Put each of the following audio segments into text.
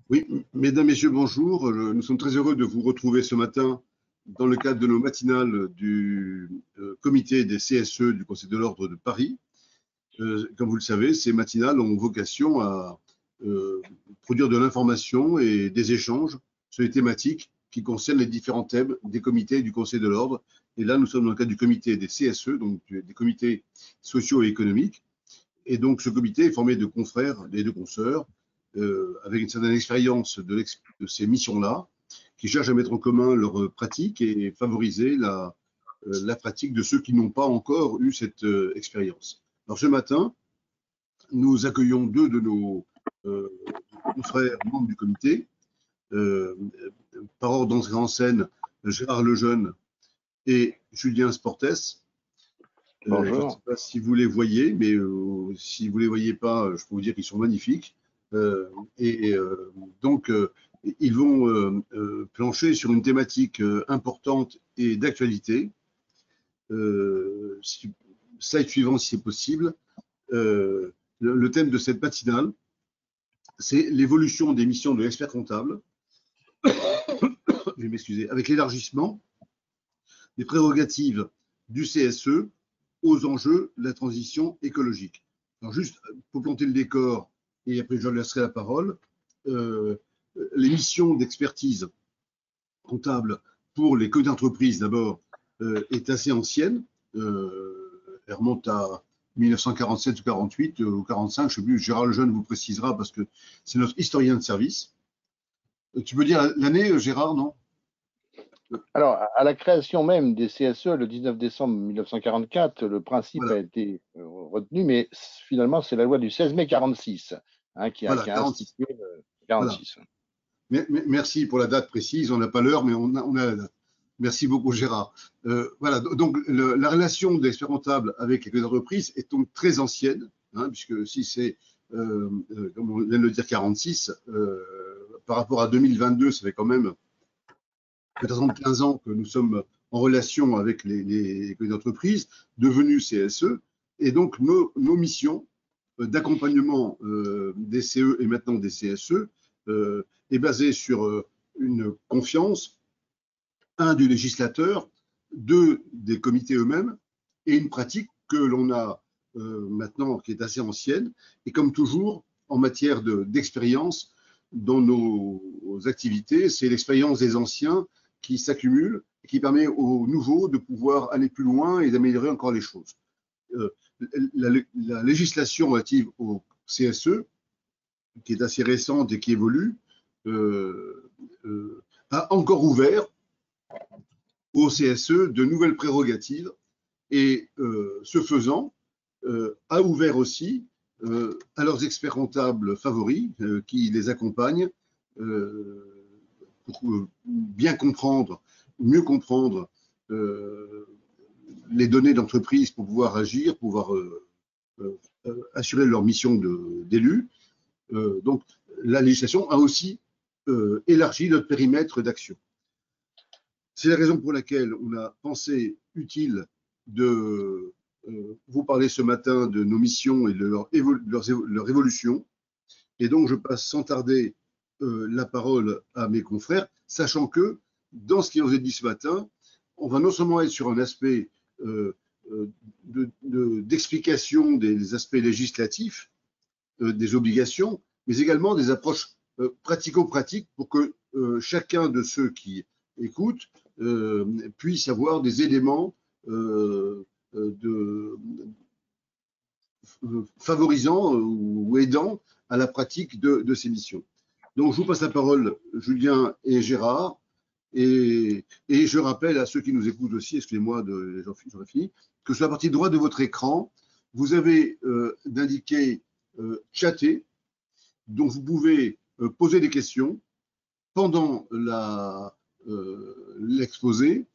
Oui, mesdames, messieurs, bonjour. Nous sommes très heureux de vous retrouver ce matin dans le cadre de nos matinales du comité des CSE du Conseil de l'Ordre de Paris. Comme vous le savez, ces matinales ont vocation à euh, produire de l'information et des échanges sur les thématiques qui concernent les différents thèmes des comités du Conseil de l'Ordre. Et là, nous sommes dans le cadre du comité des CSE, donc des comités sociaux et économiques. Et donc, ce comité est formé de confrères et de consoeurs avec une certaine expérience de ces missions-là, qui cherchent à mettre en commun leurs pratiques et favoriser la pratique de ceux qui n'ont pas encore eu cette expérience. Alors, ce matin, nous accueillons deux de nos euh, confrères membres du comité, euh, par ordre d'entrée en scène, Gérard Lejeune et Julien Sportes. Je ne sais Bonjour. pas si vous les voyez, mais si vous ne les voyez pas, je peux vous dire qu'ils sont magnifiques. Euh, et donc, ils vont plancher sur une thématique importante et d'actualité. Slide suivant, si c'est possible. Le thème de cette matinale, c'est l'évolution des missions de l'expert comptable. Je vais m'excuser. Avec l'élargissement des prérogatives du CSE aux enjeux de la transition écologique. Alors juste pour planter le décor, et après je laisserai la parole, euh, les missions d'expertise comptable pour les comités d'entreprise d'abord est assez ancienne. Elle remonte à 1947 ou 48 ou 45, je ne sais plus, Gérard Lejeune vous précisera parce que c'est notre historien de service. Tu peux dire l'année, Gérard, non? Alors, à la création même des CSE, le 19 décembre 1944, le principe a Voilà, été retenu, mais finalement, c'est la loi du 16 mai 46 qui voilà, a 46. institué Voilà. 46. Merci pour la date précise. On n'a pas l'heure, mais on a la date. Merci beaucoup, Gérard. Voilà, donc la relation d'expert comptable avec les entreprises est donc très ancienne, puisque si c'est, comme on vient de le dire, 46, par rapport à 2022, ça fait quand même peut-être 15 ans que nous sommes en relation avec les entreprises devenues CSE. Et donc, nos missions d'accompagnement des CE et maintenant des CSE est basée sur une confiance, un, du législateur, deux, des comités eux-mêmes, et une pratique que l'on a maintenant qui est assez ancienne. Et comme toujours, en matière d'expérience dans nos activités, c'est l'expérience des anciens qui s'accumule et qui permet aux nouveaux de pouvoir aller plus loin et d'améliorer encore les choses. Euh, la législation relative au CSE, qui est assez récente et qui évolue, euh, a encore ouvert au CSE de nouvelles prérogatives et ce faisant, a ouvert aussi à leurs experts comptables favoris qui les accompagnent pour bien comprendre, mieux comprendre les données d'entreprise pour pouvoir agir, pouvoir assurer leur mission d'élu. Donc, la législation a aussi élargi notre périmètre d'action. C'est la raison pour laquelle on a pensé utile de vous parler ce matin de nos missions et de leur évolution. Et donc, je passe sans tarder la parole à mes confrères, sachant que dans ce qui nous est dit ce matin, on va non seulement être sur un aspect d'explication des aspects législatifs, des obligations, mais également des approches pratico-pratiques pour que chacun de ceux qui écoutent puisse avoir des éléments favorisant ou aidant à la pratique de ces missions. Donc, je vous passe la parole, Julien et Gérard. Et je rappelle à ceux qui nous écoutent aussi, excusez-moi, j'aurais fini, que sur la partie droite de votre écran, vous avez d'indiquer chatter, donc vous pouvez poser des questions pendant l'exposé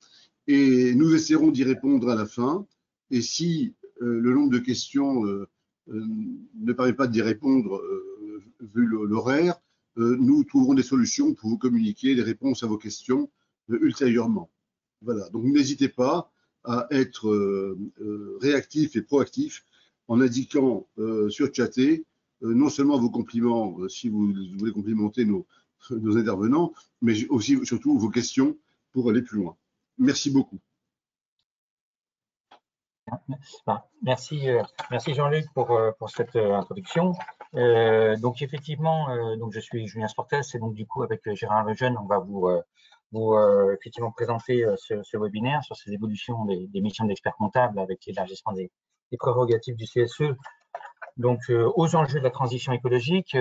et nous essaierons d'y répondre à la fin. Et si le nombre de questions ne permet pas d'y répondre vu l'horaire, nous trouverons des solutions pour vous communiquer les réponses à vos questions ultérieurement. Voilà, donc n'hésitez pas à être réactif et proactif en indiquant sur Chatter non seulement vos compliments, si vous voulez complimenter nos intervenants, mais aussi, surtout, vos questions pour aller plus loin. Merci beaucoup. Merci Jean-Luc pour cette introduction. Donc effectivement, donc je suis Julien Sportes et donc du coup avec Gérard Lejeune, on va vous effectivement présenter ce webinaire sur ces évolutions des missions d'experts comptables avec l'élargissement des prérogatives du CSE. Donc aux enjeux de la transition écologique,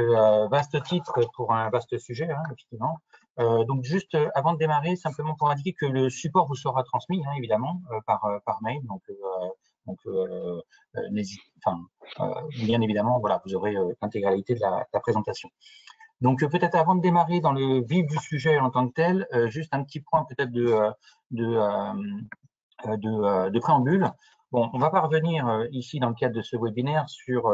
vaste titre pour un vaste sujet, hein, effectivement. Donc juste avant de démarrer, simplement pour indiquer que le support vous sera transmis, hein, évidemment, par mail. Donc bien évidemment, voilà, vous aurez l'intégralité de la présentation. Donc peut-être avant de démarrer dans le vif du sujet en tant que tel, juste un petit point peut-être de préambule. Bon, on va pas revenir ici dans le cadre de ce webinaire sur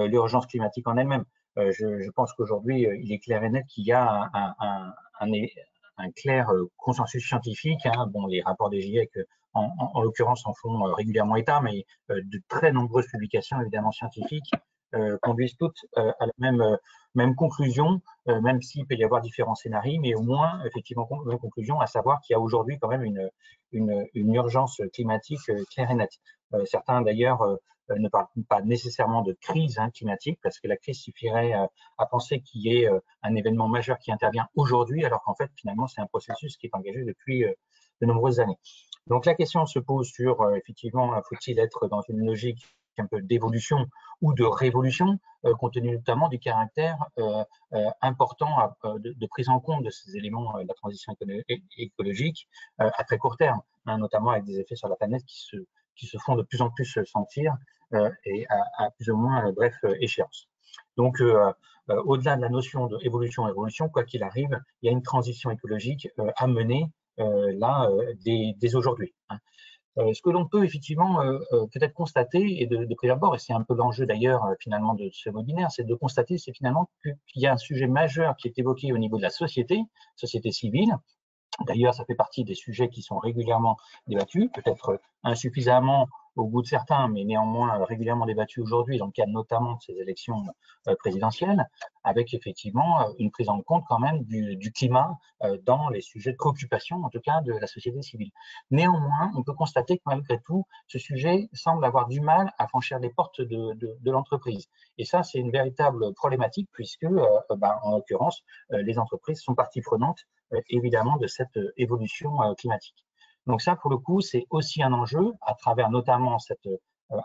l'urgence climatique en elle-même. Je pense qu'aujourd'hui, il est clair et net qu'il y a un clair consensus scientifique. Hein. Bon, les rapports des GIEC, en l'occurrence, en font régulièrement état, mais de très nombreuses publications, évidemment, scientifiques, conduisent toutes à la même conclusion, même s'il peut y avoir différents scénarios, mais au moins, effectivement, même conclusion, à savoir qu'il y a aujourd'hui quand même une urgence climatique claire et nette. Certains, d'ailleurs, ne parlent pas nécessairement de crise climatique, parce que la crise suffirait à penser qu'il y ait un événement majeur qui intervient aujourd'hui, alors qu'en fait, finalement, c'est un processus qui est engagé depuis de nombreuses années. Donc, la question se pose sur, effectivement, faut-il être dans une logique un peu d'évolution ou de révolution, compte tenu notamment du caractère important de prise en compte de ces éléments de la transition écologique à très court terme, hein, notamment avec des effets sur la planète qui se font de plus en plus sentir et à plus ou moins bref échéance. Donc, au-delà de la notion d'évolution et révolution, quoi qu'il arrive, il y a une transition écologique à mener là dès aujourd'hui. Hein. Ce que l'on peut effectivement peut-être constater, et de prime abord, et c'est un peu l'enjeu d'ailleurs finalement de ce webinaire, c'est de constater finalement qu'il y a un sujet majeur qui est évoqué au niveau de la société civile. D'ailleurs, ça fait partie des sujets qui sont régulièrement débattus, peut-être insuffisamment au goût de certains, mais néanmoins régulièrement débattus aujourd'hui dans le cadre notamment de ces élections présidentielles, avec effectivement une prise en compte quand même du climat dans les sujets de préoccupation, en tout cas de la société civile. Néanmoins, on peut constater que malgré tout, ce sujet semble avoir du mal à franchir les portes de l'entreprise. Et ça, c'est une véritable problématique puisque, en l'occurrence, les entreprises sont partie prenante évidemment de cette évolution climatique. Donc ça, pour le coup, c'est aussi un enjeu à travers notamment cette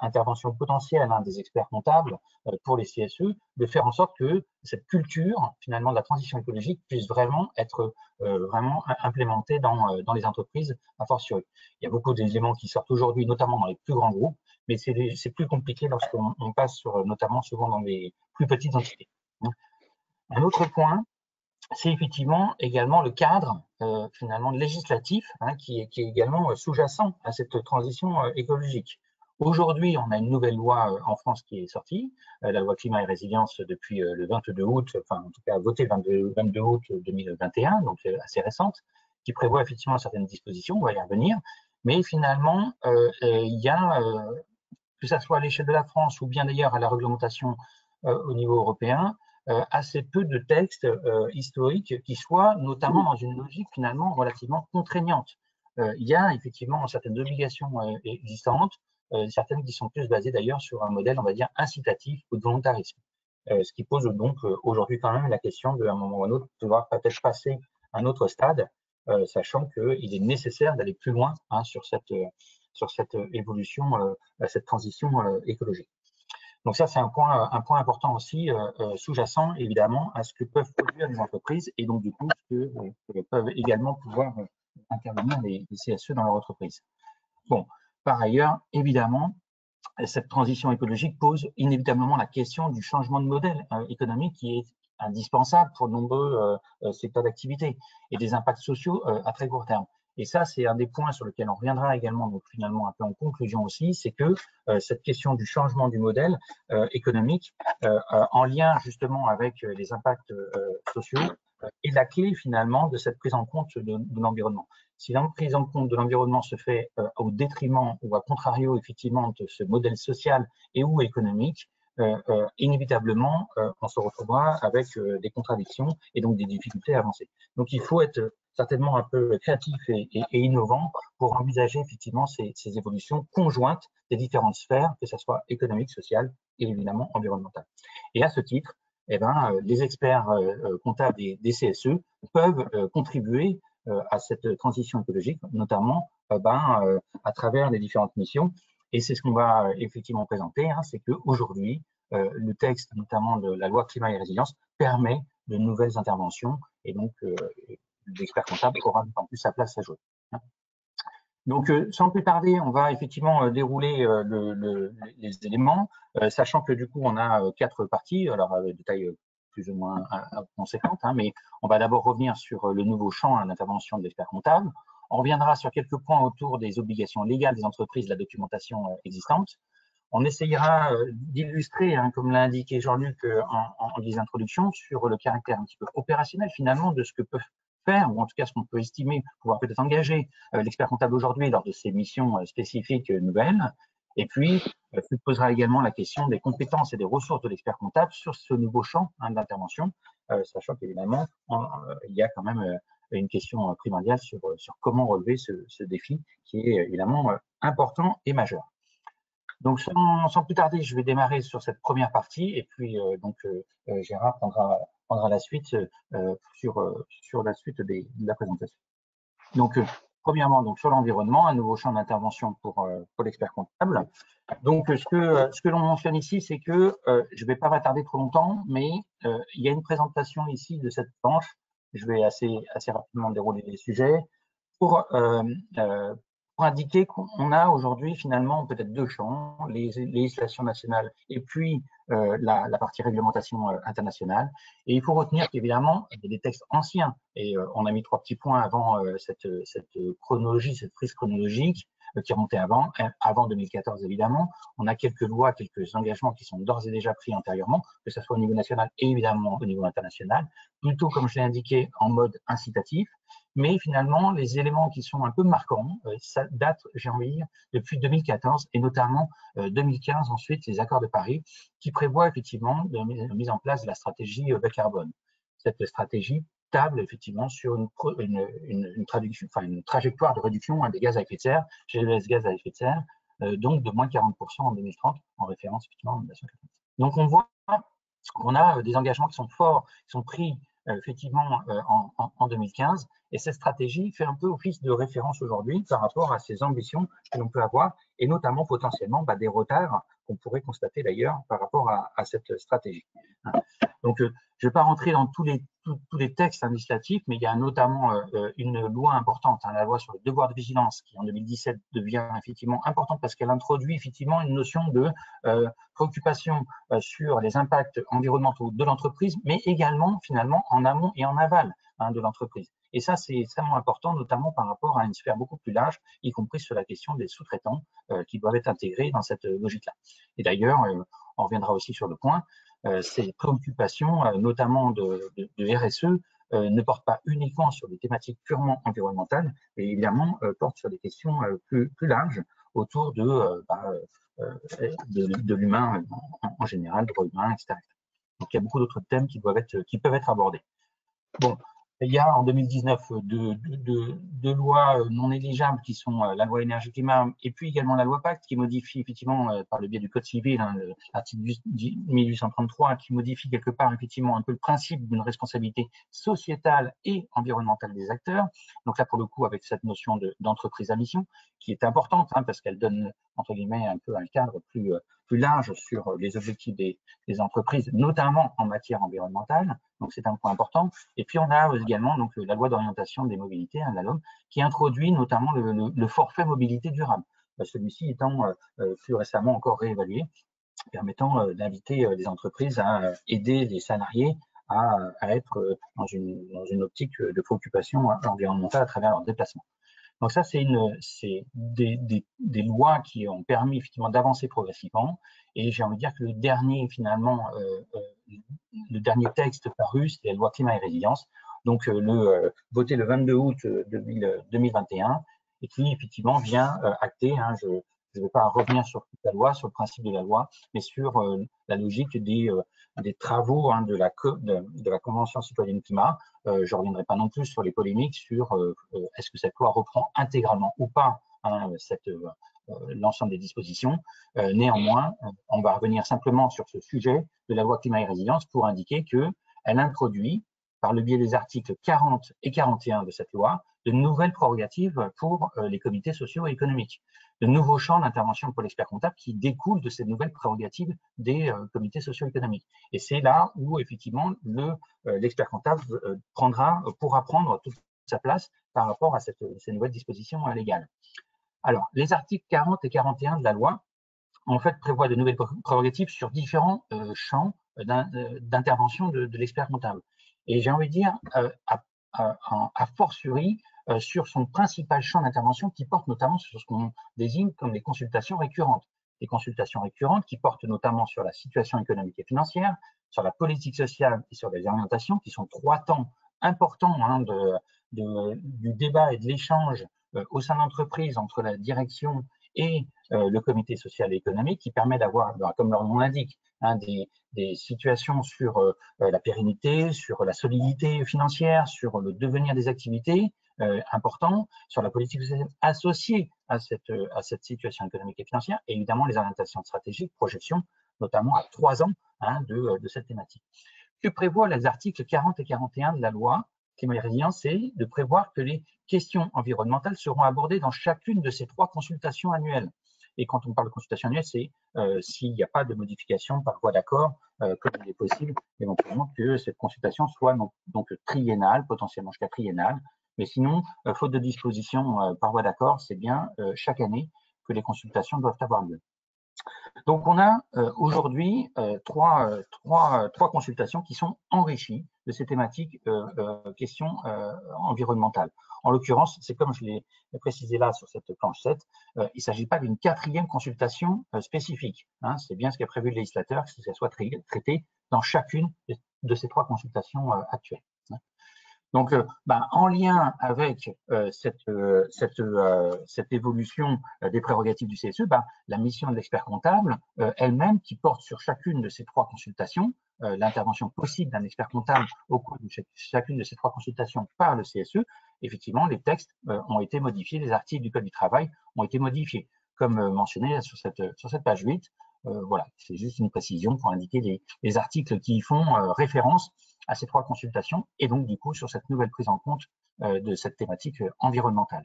intervention potentielle des experts comptables pour les CSE, de faire en sorte que cette culture finalement de la transition écologique puisse vraiment être vraiment implémentée dans les entreprises a fortiori. Il y a beaucoup d'éléments qui sortent aujourd'hui, notamment dans les plus grands groupes, mais c'est plus compliqué lorsqu'on passe notamment souvent dans les plus petites entités. Un autre point, c'est effectivement également le cadre finalement législatif qui est également sous-jacent à cette transition écologique. Aujourd'hui, on a une nouvelle loi en France qui est sortie, la loi climat et résilience depuis le 22 août, enfin en tout cas votée le 22 août 2021, donc assez récente, qui prévoit effectivement certaines dispositions, on va y revenir, mais finalement, il y a, que ce soit à l'échelle de la France ou bien d'ailleurs à la réglementation au niveau européen, assez peu de textes historiques qui soient notamment dans une logique finalement relativement contraignante. Il y a effectivement certaines obligations existantes, certaines qui sont plus basées d'ailleurs sur un modèle, on va dire, incitatif ou de volontarisme. Ce qui pose donc aujourd'hui quand même la question de, à un moment ou à un autre, devoir peut-être passer à un autre stade, sachant qu'il est nécessaire d'aller plus loin sur cette évolution, cette transition écologique. Donc ça, c'est un point important aussi, sous-jacent évidemment à ce que peuvent produire les entreprises et donc du coup ce que peuvent également pouvoir intervenir les CSE dans leur entreprise. Bon, par ailleurs, évidemment, cette transition écologique pose inévitablement la question du changement de modèle économique qui est indispensable pour de nombreux secteurs d'activité et des impacts sociaux à très court terme. Et ça, c'est un des points sur lesquels on reviendra également, donc finalement un peu en conclusion aussi, c'est que cette question du changement du modèle économique en lien justement avec les impacts sociaux est la clé finalement de cette prise en compte de l'environnement. Si la prise en compte de l'environnement se fait au détriment ou à contrario effectivement de ce modèle social et ou économique, inévitablement, on se retrouvera avec des contradictions et donc des difficultés à avancer. Donc, il faut être certainement un peu créatif et innovant pour envisager effectivement ces évolutions conjointes des différentes sphères, que ce soit économique, sociale et évidemment environnementale. Et à ce titre, eh ben, les experts comptables des CSE peuvent contribuer à cette transition écologique, notamment à travers les différentes missions. Et c'est ce qu'on va effectivement présenter, hein, c'est qu'aujourd'hui, le texte, notamment de la loi climat et résilience, permet de nouvelles interventions et donc l'expert comptable aura d'autant plus sa place à jouer. Donc, sans plus tarder, on va effectivement dérouler les éléments, sachant que du coup, on a 4 parties, alors de taille plus ou moins conséquente, hein, mais on va d'abord revenir sur le nouveau champ d'intervention de l'expert comptable. On reviendra sur quelques points autour des obligations légales des entreprises, de la documentation existante. On essayera d'illustrer, hein, comme l'a indiqué Jean-Luc en guise d'introduction, sur le caractère un petit peu opérationnel finalement de ce que peuvent faire, ou en tout cas ce qu'on peut estimer pouvoir peut-être engager l'expert comptable aujourd'hui lors de ses missions spécifiques nouvelles. Et puis, se posera également la question des compétences et des ressources de l'expert comptable sur ce nouveau champ d'intervention, sachant qu'évidemment, il y a quand même une question primordiale sur comment relever ce défi qui est évidemment important et majeur. Donc, sans plus tarder, je vais démarrer sur cette première partie et puis Gérard prendra la suite sur la suite de la présentation. Donc, premièrement, donc sur l'environnement, un nouveau champ d'intervention pour l'expert comptable. Donc, ce que l'on mentionne ici, c'est que je ne vais pas m'attarder trop longtemps, mais il y a une présentation ici de cette planche. Je vais assez rapidement dérouler les sujets pour indiquer qu'on a aujourd'hui finalement peut-être 2 champs, les législations nationales et puis la partie réglementation internationale. Et il faut retenir qu'évidemment, il y a des textes anciens, et on a mis 3 petits points avant cette chronologie, cette prise chronologique qui remontait avant 2014 évidemment. On a quelques lois, quelques engagements qui sont d'ores et déjà pris antérieurement, que ce soit au niveau national et évidemment au niveau international, plutôt comme je l'ai indiqué en mode incitatif. Mais finalement, les éléments qui sont un peu marquants, ça date, j'ai envie de dire, depuis 2014 et notamment 2015 ensuite, les accords de Paris, qui prévoient effectivement la mise en place de la stratégie bas carbone. Cette stratégie table effectivement sur une trajectoire de réduction des gaz à effet de serre, GES gaz à effet de serre, donc de moins 40% en 2030, en référence effectivement à 1990. Donc on voit qu'on a des engagements qui sont forts, qui sont pris effectivement en 2015, et cette stratégie fait un peu office de référence aujourd'hui par rapport à ces ambitions que l'on peut avoir, et notamment potentiellement des retards qu'on pourrait constater d'ailleurs par rapport à cette stratégie. Donc, je ne vais pas rentrer dans tous les textes législatifs, mais il y a notamment une loi importante, la loi sur le devoir de vigilance, qui en 2017 devient effectivement importante parce qu'elle introduit effectivement une notion de préoccupation sur les impacts environnementaux de l'entreprise, mais également finalement en amont et en aval de l'entreprise. Et ça, c'est extrêmement important, notamment par rapport à une sphère beaucoup plus large, y compris sur la question des sous-traitants qui doivent être intégrés dans cette logique-là. Et d'ailleurs, on reviendra aussi sur le point, ces préoccupations, notamment de RSE, ne portent pas uniquement sur des thématiques purement environnementales, mais évidemment portent sur des questions plus larges autour de l'humain en général, droits humains, etc. Donc il y a beaucoup d'autres thèmes qui peuvent être abordés. Bon, il y a en 2019 deux lois non négligeables qui sont la loi énergie-climat et puis également la loi Pacte qui modifie effectivement par le biais du Code civil, l'article 1833 qui modifie quelque part effectivement un peu le principe d'une responsabilité sociétale et environnementale des acteurs. Donc là pour le coup avec cette notion d'entreprise à mission qui est importante parce qu'elle donne entre guillemets un peu un cadre plus large sur les objectifs des entreprises, notamment en matière environnementale. Donc c'est un point important. Et puis on a également donc la loi d'orientation des mobilités, la LOM, qui introduit notamment le forfait mobilité durable. Celui-ci étant plus récemment encore réévalué, permettant d'inviter les entreprises à aider les salariés à être dans une optique de préoccupation environnementale à travers leurs déplacements. Donc ça, c'est des lois qui ont permis effectivement d'avancer progressivement. Et j'ai envie de dire que le dernier texte paru, c'est la loi climat et résilience, donc voté le 22 août 2021, et qui effectivement vient acter, je ne vais pas revenir sur toute la loi, sur le principe de la loi, mais sur la logique des travaux de la Convention citoyenne climat. Je ne reviendrai pas non plus sur les polémiques sur est-ce que cette loi reprend intégralement ou pas l'ensemble des dispositions. Néanmoins, on va revenir simplement sur ce sujet de la loi climat et résilience pour indiquer qu'elle introduit, par le biais des articles 40 et 41 de cette loi, de nouvelles prérogatives pour les comités sociaux et économiques, de nouveaux champs d'intervention pour l'expert comptable qui découlent de ces nouvelles prérogatives des comités socio-économiques. Et c'est là où, effectivement, l'expert comptable pourra prendre toute sa place par rapport à ces nouvelles dispositions légales. Alors, les articles 40 et 41 de la loi, en fait, prévoient de nouvelles prérogatives sur différents champs d'intervention de l'expert comptable. Et j'ai envie de dire, a fortiori, sur son principal champ d'intervention qui porte notamment sur ce qu'on désigne comme les consultations récurrentes. Les consultations récurrentes qui portent notamment sur la situation économique et financière, sur la politique sociale et sur les orientations, qui sont trois temps importants du débat et de l'échange au sein de l'entreprise entre la direction et le comité social et économique, qui permet d'avoir, comme leur nom l'indique, des situations sur la pérennité, sur la solidité financière, sur le devenir des activités importants, sur la politique associée à cette situation économique et financière, et évidemment les orientations stratégiques, projections, notamment à 3 ans de cette thématique. Que prévoient les articles 40 et 41 de la loi climat et résilience, c'est de prévoir que les questions environnementales seront abordées dans chacune de ces 3 consultations annuelles. Et quand on parle de consultation annuelle, c'est s'il n'y a pas de modification par voie d'accord, comme il est possible éventuellement que cette consultation soit donc triennale, potentiellement jusqu'à triennale. Mais sinon, faute de disposition par voie d'accord, c'est bien chaque année que les consultations doivent avoir lieu. Donc, on a aujourd'hui trois consultations qui sont enrichies de ces thématiques questions environnementales. En l'occurrence, c'est comme je l'ai précisé là sur cette planche 7, il ne s'agit pas d'une 4e consultation spécifique. C'est bien ce qu'a prévu le législateur, que ça soit traité dans chacune de ces 3 consultations actuelles. Donc, en lien avec cette évolution des prérogatives du CSE, la mission de l'expert comptable elle-même, qui porte sur chacune de ces 3 consultations, l'intervention possible d'un expert comptable au cours de chacune de ces 3 consultations par le CSE, effectivement, les textes ont été modifiés, les articles du Code du travail ont été modifiés, comme mentionné sur cette page 8. Voilà, c'est juste une précision pour indiquer les articles qui font référence à ces 3 consultations et donc du coup sur cette nouvelle prise en compte de cette thématique environnementale.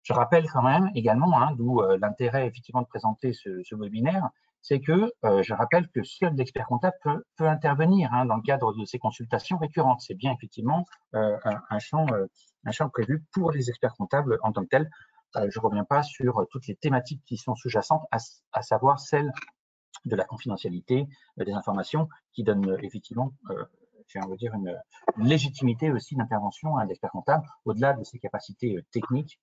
Je rappelle quand même également, d'où l'intérêt effectivement de présenter ce webinaire, c'est que je rappelle que seul l'expert comptable peut intervenir dans le cadre de ces consultations récurrentes. C'est bien effectivement un champ prévu pour les experts comptables en tant que tel. Je ne reviens pas sur toutes les thématiques qui sont sous-jacentes, à savoir celles de la confidentialité des informations qui donnent effectivement j'ai envie de dire une légitimité aussi d'intervention à l'expert comptable au-delà de ses capacités techniques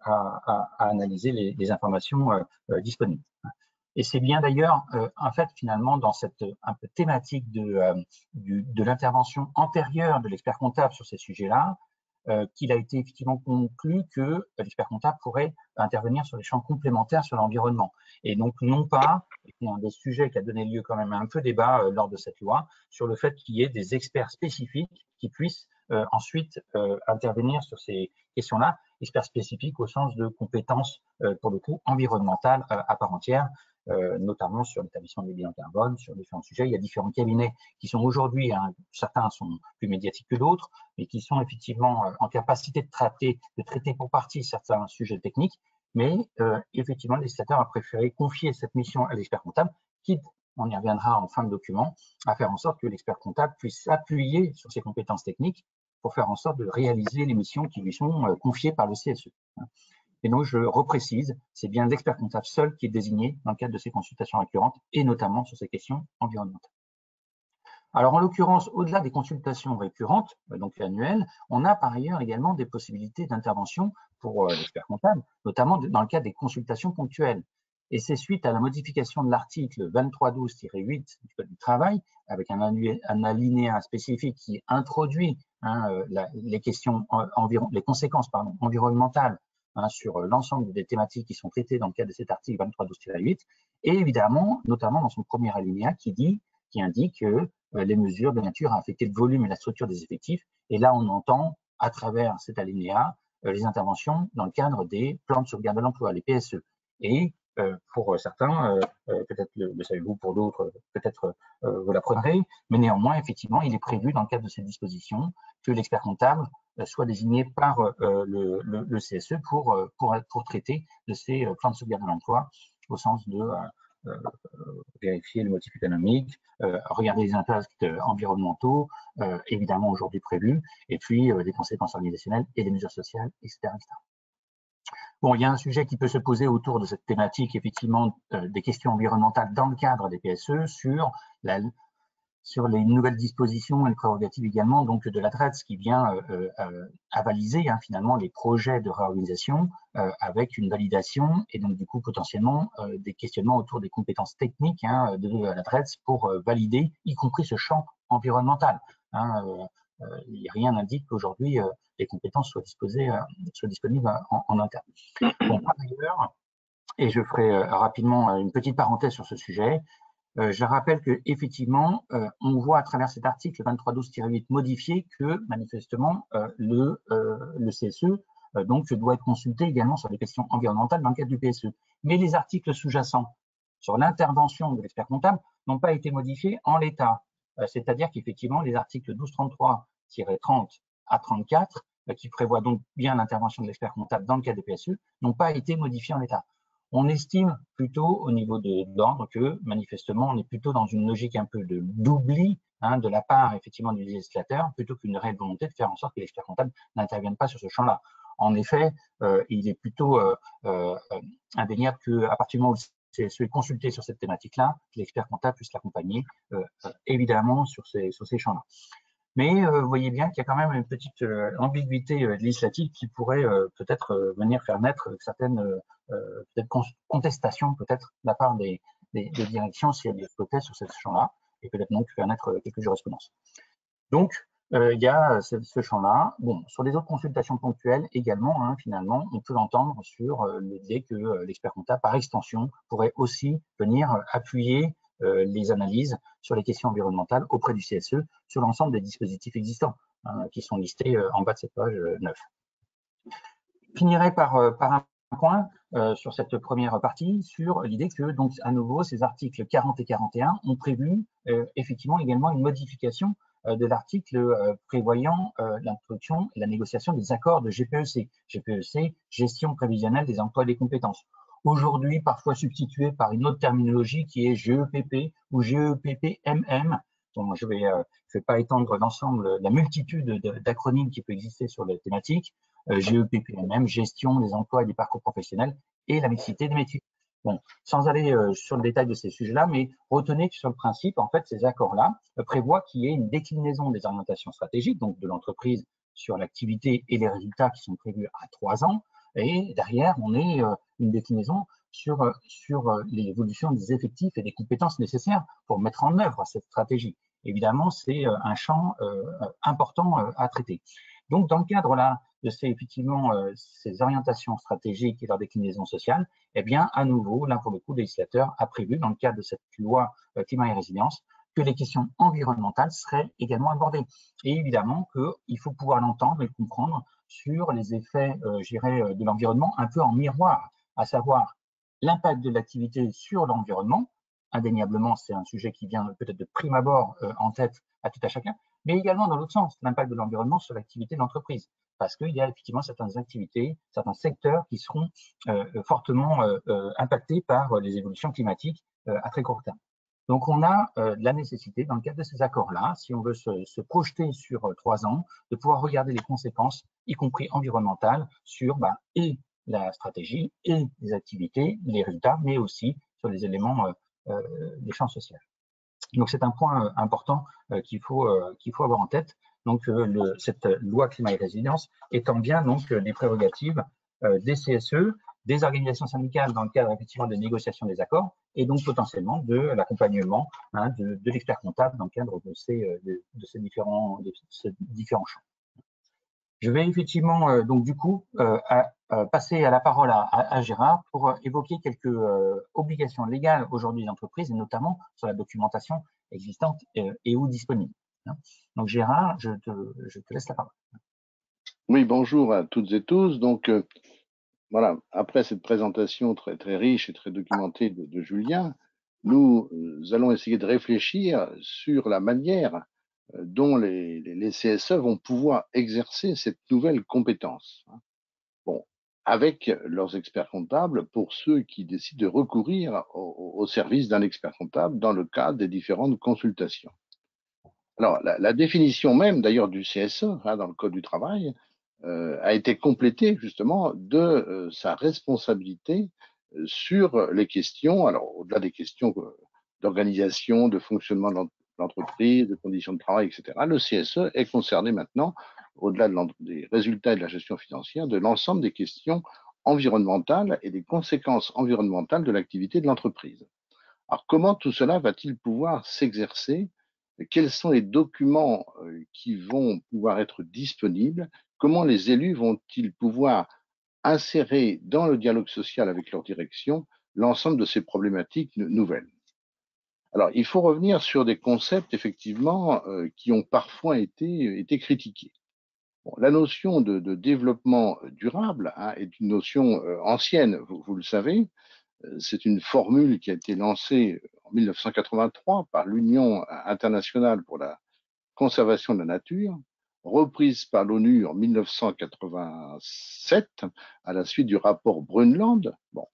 à analyser les informations disponibles. Et c'est bien d'ailleurs, en fait, finalement, dans cette un peu thématique de l'intervention antérieure de l'expert comptable sur ces sujets-là, qu'il a été effectivement conclu que l'expert comptable pourrait intervenir sur les champs complémentaires sur l'environnement. Et donc, non pas, c'est un des sujets qui a donné lieu quand même à un peu débat lors de cette loi, sur le fait qu'il y ait des experts spécifiques qui puissent ensuite intervenir sur ces questions-là, experts spécifiques au sens de compétences, pour le coup, environnementales à part entière, notamment sur l'établissement des bilans carbone, sur différents sujets. Il y a différents cabinets qui sont aujourd'hui, certains sont plus médiatiques que d'autres, mais qui sont effectivement en capacité de traiter pour partie certains sujets techniques. Mais effectivement, le législateur a préféré confier cette mission à l'expert comptable, quitte, on y reviendra en fin de document, à faire en sorte que l'expert comptable puisse s'appuyer sur ses compétences techniques pour faire en sorte de réaliser les missions qui lui sont confiées par le CSE. Et donc, je reprécise, c'est bien l'expert comptable seul qui est désigné dans le cadre de ces consultations récurrentes et notamment sur ces questions environnementales. Alors, en l'occurrence, au-delà des consultations récurrentes, donc annuelles, on a par ailleurs également des possibilités d'intervention pour l'expert comptable, notamment dans le cadre des consultations ponctuelles. Et c'est suite à la modification de l'article 2312-8 du Code du travail, avec un alinéa spécifique qui introduit les questions les conséquences environnementales sur l'ensemble des thématiques qui sont traitées dans le cadre de cet article 23.12-8, et évidemment, notamment dans son premier alinéa qui indique que les mesures de nature à affecter le volume et la structure des effectifs. Et là, on entend à travers cet alinéa les interventions dans le cadre des plans de sauvegarde de l'emploi, les PSE. Et pour certains, peut-être le savez-vous, pour d'autres, peut-être vous l'apprendrez, mais néanmoins, effectivement, il est prévu dans le cadre de ces dispositions que l'expert comptable soit désigné par le CSE pour traiter de ces plans de sauvegarde de l'emploi au sens de vérifier le motif économique, regarder les impacts environnementaux, évidemment aujourd'hui prévus, et puis les conséquences organisationnelles et les mesures sociales, etc., etc. Bon, il y a un sujet qui peut se poser autour de cette thématique, effectivement, des questions environnementales dans le cadre des PSE sur les nouvelles dispositions et les prérogatives également donc de la DREDS qui vient avaliser finalement les projets de réorganisation avec une validation et donc du coup potentiellement des questionnements autour des compétences techniques de la DREDS pour valider y compris ce champ environnemental. Rien n'indique qu'aujourd'hui les compétences soient disponibles en interne. Bon, par ailleurs, et je ferai rapidement une petite parenthèse sur ce sujet, je rappelle qu'effectivement, on voit à travers cet article 23.12-8 modifié que manifestement le CSE donc doit être consulté également sur les questions environnementales dans le cadre du PSE. Mais les articles sous-jacents sur l'intervention de l'expert comptable n'ont pas été modifiés en l'état. C'est-à-dire qu'effectivement, les articles 1233-30 à 34, qui prévoient donc bien l'intervention de l'expert comptable dans le cadre du PSE, n'ont pas été modifiés en l'état. On estime plutôt au niveau de l'ordre que manifestement on est plutôt dans une logique un peu d'oubli de la part effectivement du législateur plutôt qu'une réelle volonté de faire en sorte que l'expert comptable n'intervienne pas sur ce champ-là. En effet, il est plutôt indéniable qu'à partir du moment où le CSE est consulté sur cette thématique-là, l'expert comptable puisse l'accompagner évidemment sur ces champs-là. Mais vous voyez bien qu'il y a quand même une petite ambiguïté législative qui pourrait peut-être venir faire naître certaines contestations peut-être de la part des directions si elles exploitaient sur ce champ-là et peut-être donc faire naître quelques jurisprudences. Donc, il y a ce champ-là. Bon, sur les autres consultations ponctuelles également, finalement, on peut l'entendre sur l'idée que l'expert comptable, par extension, pourrait aussi venir appuyer les analyses sur les questions environnementales auprès du CSE sur l'ensemble des dispositifs existants qui sont listés en bas de cette page 9. Je finirai par un point sur cette première partie sur l'idée que, donc, à nouveau, ces articles 40 et 41 ont prévu effectivement également une modification de l'article prévoyant l'introduction et la négociation des accords de GPEC. GPEC, gestion prévisionnelle des emplois et des compétences. Aujourd'hui, parfois substitué par une autre terminologie qui est GEPP ou GEPPMM. Bon, je vais pas étendre l'ensemble, la multitude d'acronymes qui peut exister sur la thématique. GEPPMM, gestion des emplois et des parcours professionnels et la mixité des métiers. Bon, sans aller sur le détail de ces sujets-là, mais retenez que sur le principe, en fait, ces accords-là prévoient qu'il y ait une déclinaison des orientations stratégiques, donc de l'entreprise sur l'activité et les résultats qui sont prévus à 3 ans. Et derrière, on est une déclinaison sur l'évolution des effectifs et des compétences nécessaires pour mettre en œuvre cette stratégie. Évidemment, c'est un champ important à traiter. Donc, dans le cadre là de ces orientations stratégiques et leur déclinaison sociale, eh bien, à nouveau, là pour le coup, le législateur a prévu, dans le cadre de cette loi climat et résilience, que les questions environnementales seraient également abordées. Et évidemment qu'il faut pouvoir l'entendre et le comprendre sur les effets, je dirais, de l'environnement un peu en miroir, à savoir l'impact de l'activité sur l'environnement. Indéniablement, c'est un sujet qui vient peut-être de prime abord en tête à tout à chacun, mais également dans l'autre sens, l'impact de l'environnement sur l'activité de l'entreprise. Parce qu'il y a effectivement certaines activités, certains secteurs qui seront fortement impactés par les évolutions climatiques à très court terme. Donc, on a la nécessité, dans le cadre de ces accords-là, si on veut se projeter sur 3 ans, de pouvoir regarder les conséquences, y compris environnementales, sur et la stratégie, et les activités, les résultats, mais aussi sur les éléments des champs sociaux. Donc, c'est un point important qu'il faut avoir en tête. Donc, cette loi climat et résilience étant bien donc les prérogatives des CSE, des organisations syndicales dans le cadre effectivement des négociations des accords et donc potentiellement de l'accompagnement de l'expert comptable dans le cadre de ces différents champs. Je vais effectivement donc du coup passer à la parole à Gérard pour évoquer quelques obligations légales aujourd'hui des entreprises, et notamment sur la documentation existante et ou disponible. Donc Gérard, je te laisse la parole. Oui, bonjour à toutes et tous. Donc voilà, après cette présentation très, très riche et très documentée de Julien, nous allons essayer de réfléchir sur la manière dont les CSE vont pouvoir exercer cette nouvelle compétence. Bon, avec leurs experts comptables pour ceux qui décident de recourir au service d'un expert comptable dans le cadre des différentes consultations. Alors, la définition même d'ailleurs du CSE dans le Code du travail a été complétée justement de sa responsabilité sur les questions, alors au-delà des questions d'organisation, de fonctionnement de l'entreprise, de conditions de travail, etc. Le CSE est concerné maintenant, au-delà des résultats et de la gestion financière, de l'ensemble des questions environnementales et des conséquences environnementales de l'activité de l'entreprise. Alors, comment tout cela va-t-il pouvoir s'exercer? Quels sont les documents qui vont pouvoir être disponibles? Comment les élus vont-ils pouvoir insérer dans le dialogue social avec leur direction l'ensemble de ces problématiques nouvelles? Alors, il faut revenir sur des concepts, effectivement, qui ont parfois été critiqués. Bon, la notion de développement durable est une notion ancienne, vous le savez. C'est une formule qui a été lancée en 1983 par l'Union internationale pour la conservation de la nature, reprise par l'ONU en 1987 à la suite du rapport Brundtland. Bon,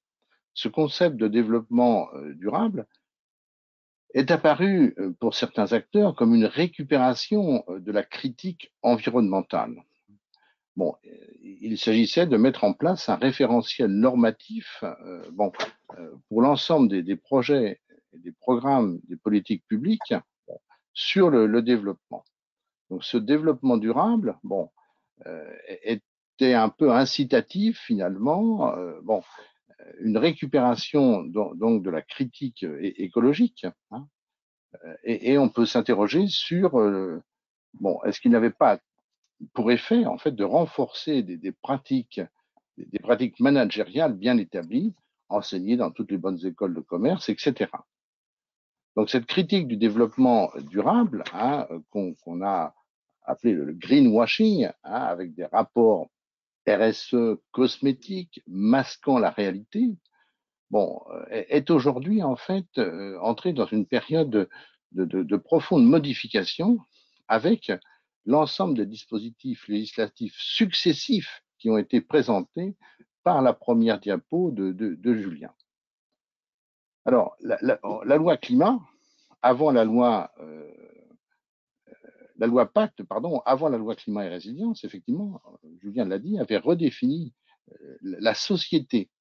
ce concept de développement durable est apparu pour certains acteurs comme une récupération de la critique environnementale. Bon, il s'agissait de mettre en place un référentiel normatif pour l'ensemble des projets et des programmes des politiques publiques sur le développement. Donc ce développement durable était un peu incitatif finalement, une récupération donc de la critique écologique, et on peut s'interroger sur est-ce qu'il n'avait pas pour effet en fait de renforcer des pratiques managériales bien établies, enseignées dans toutes les bonnes écoles de commerce, etc. Donc cette critique du développement durable qu'on a appelé le greenwashing, avec des rapports RSE cosmétiques masquant la réalité, est aujourd'hui en fait entré dans une période de profonde modification avec l'ensemble des dispositifs législatifs successifs qui ont été présentés par la première diapo de Julien. Alors, la loi climat, avant la loi Pacte, avant la loi climat et résilience, effectivement, Julien l'a dit, avait redéfini la société.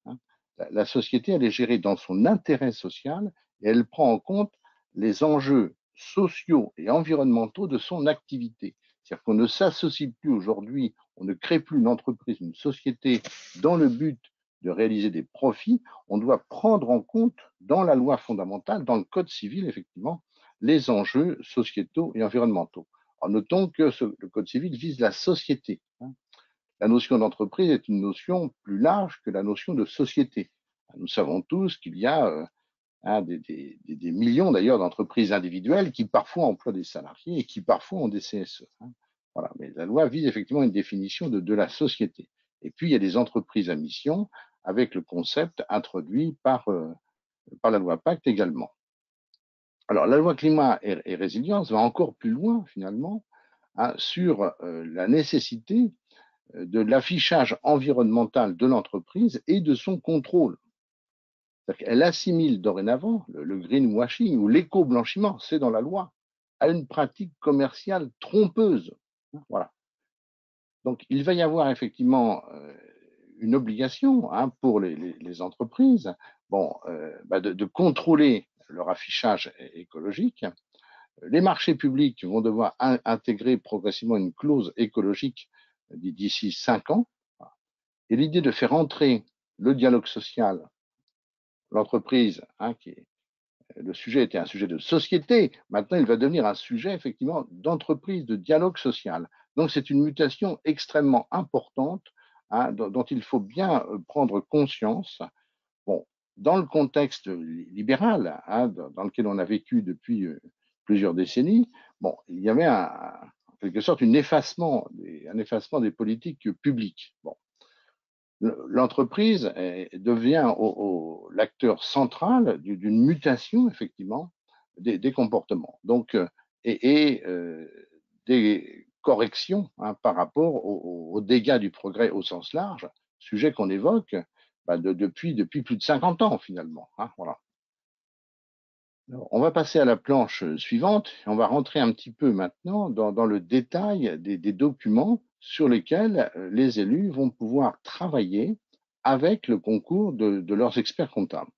La société, elle est gérée dans son intérêt social et elle prend en compte les enjeux sociaux et environnementaux de son activité. C'est-à-dire qu'on ne s'associe plus aujourd'hui, on ne crée plus une entreprise, une société dans le but de réaliser des profits. On doit prendre en compte dans la loi fondamentale, dans le code civil, effectivement, les enjeux sociétaux et environnementaux. Alors, notons que le code civil vise la société. La notion d'entreprise est une notion plus large que la notion de société. Nous savons tous qu'il y a des millions d'ailleurs d'entreprises individuelles qui parfois emploient des salariés et qui parfois ont des CSE. Voilà. Mais la loi vise effectivement une définition de la société. Et puis il y a des entreprises à mission avec le concept introduit par la loi Pacte également. Alors la loi climat et résilience va encore plus loin finalement sur la nécessité de l'affichage environnemental de l'entreprise et de son contrôle. Elle assimile dorénavant le greenwashing ou l'éco-blanchiment, c'est dans la loi, à une pratique commerciale trompeuse. Voilà. Donc, il va y avoir effectivement une obligation pour les entreprises de contrôler leur affichage écologique. Les marchés publics vont devoir intégrer progressivement une clause écologique d'ici 5 ans. Et l'idée de faire entrer le dialogue social, l'entreprise, le sujet était un sujet de société, maintenant il va devenir un sujet effectivement d'entreprise, de dialogue social. Donc c'est une mutation extrêmement importante dont il faut bien prendre conscience. Bon, dans le contexte libéral, dans lequel on a vécu depuis plusieurs décennies, bon, il y avait en quelque sorte un effacement des politiques publiques. Bon, l'entreprise devient l'acteur central d'une mutation, effectivement, des comportements. Donc, des corrections par rapport aux dégâts du progrès au sens large, sujet qu'on évoque depuis plus de 50 ans, finalement. Voilà. Alors, on va passer à la planche suivante. On va rentrer un petit peu maintenant dans le détail des documents sur lesquels les élus vont pouvoir travailler avec le concours de leurs experts comptables.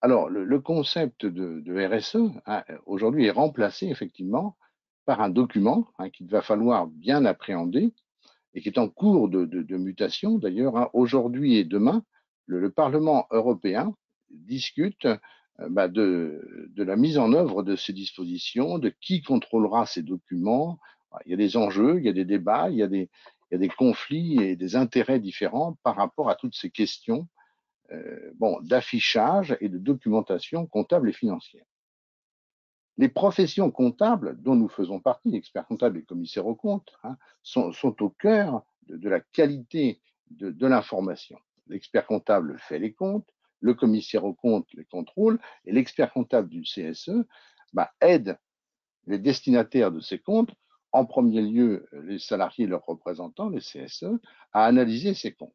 Alors, le concept de RSE aujourd'hui est remplacé effectivement par un document qu'il va falloir bien appréhender et qui est en cours de mutation. D'ailleurs, aujourd'hui et demain, le Parlement européen discute de la mise en œuvre de ces dispositions, de qui contrôlera ces documents. Il y a des enjeux, il y a des débats, il y a des conflits et des intérêts différents par rapport à toutes ces questions d'affichage et de documentation comptable et financière. Les professions comptables dont nous faisons partie, experts comptables et commissaires aux comptes, sont au cœur de la qualité de l'information. L'expert comptable fait les comptes, le commissaire aux comptes les contrôle, et l'expert comptable du CSE aide les destinataires de ces comptes, en premier lieu les salariés et leurs représentants, les CSE, à analyser ces comptes.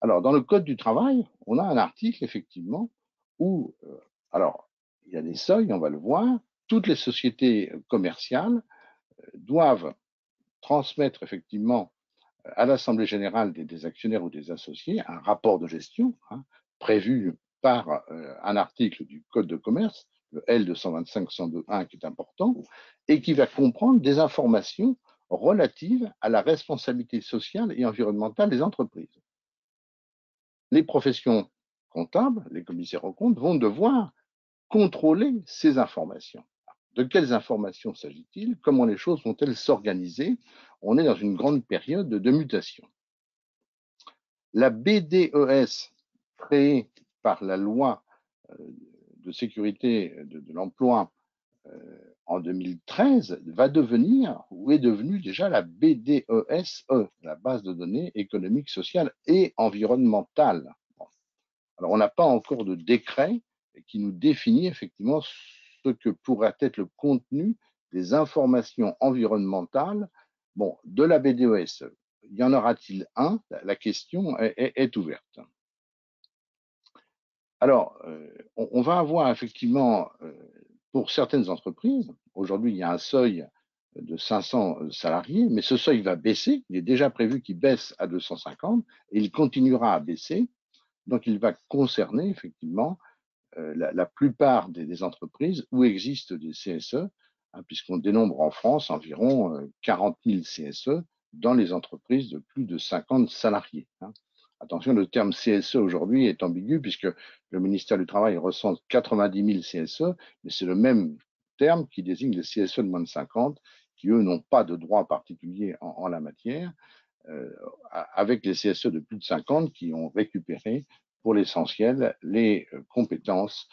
Alors, dans le Code du travail, on a un article, effectivement, où, il y a des seuils, on va le voir, toutes les sociétés commerciales doivent transmettre, effectivement, à l'Assemblée générale des actionnaires ou des associés un rapport de gestion prévu par un article du Code de commerce, le L225-102.1, qui est important, et qui va comprendre des informations relatives à la responsabilité sociale et environnementale des entreprises. Les professions comptables, les commissaires aux comptes, vont devoir contrôler ces informations. De quelles informations s'agit-il? Comment les choses vont-elles s'organiser? On est dans une grande période de mutation. La BDES, créée par la loi de sécurité de l'emploi en 2013, va devenir, ou est devenue déjà la BDESE, la base de données économique, sociale et environnementale. Alors, on n'a pas encore de décret qui nous définit effectivement ce que pourrait être le contenu des informations environnementales de la BDES. Y en aura-t-il un? La question est ouverte. Alors, on va avoir effectivement, pour certaines entreprises, aujourd'hui il y a un seuil de 500 salariés, mais ce seuil va baisser. Il est déjà prévu qu'il baisse à 250 et il continuera à baisser. Donc, il va concerner effectivement la plupart des entreprises où existent des CSE, puisqu'on dénombre en France environ 40 000 CSE dans les entreprises de plus de 50 salariés. Attention, le terme CSE aujourd'hui est ambigu puisque le ministère du Travail recense 90 000 CSE, mais c'est le même terme qui désigne les CSE de moins de 50 qui, eux, n'ont pas de droit particulier en la matière, avec les CSE de plus de 50 qui ont récupéré pour l'essentiel les compétences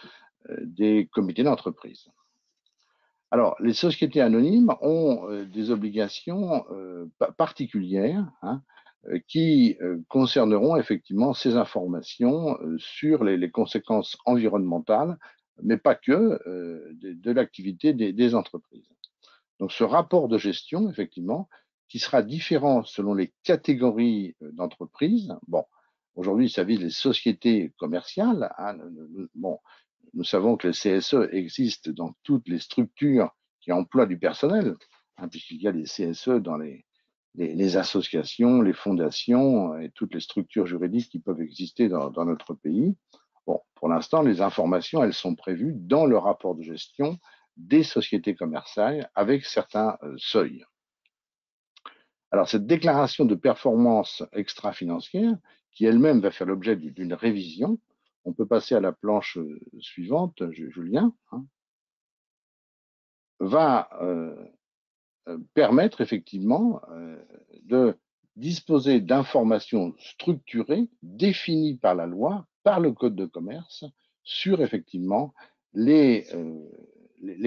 des comités d'entreprise. Alors, les sociétés anonymes ont des obligations particulières qui concerneront effectivement ces informations sur les conséquences environnementales, mais pas que, de l'activité des entreprises. Donc, ce rapport de gestion, effectivement, qui sera différent selon les catégories d'entreprises. Bon, aujourd'hui, ça vise les sociétés commerciales. Nous savons que le CSE existe dans toutes les structures qui emploient du personnel, puisqu'il y a des CSE dans les associations, les fondations et toutes les structures juridiques qui peuvent exister dans notre pays. Bon, pour l'instant, les informations, elles sont prévues dans le rapport de gestion des sociétés commerciales avec certains seuils. Alors, cette déclaration de performance extra-financière, qui elle-même va faire l'objet d'une révision, on peut passer à la planche suivante, Julien, va permettre effectivement de disposer d'informations structurées, définies par la loi, par le Code de commerce, sur effectivement les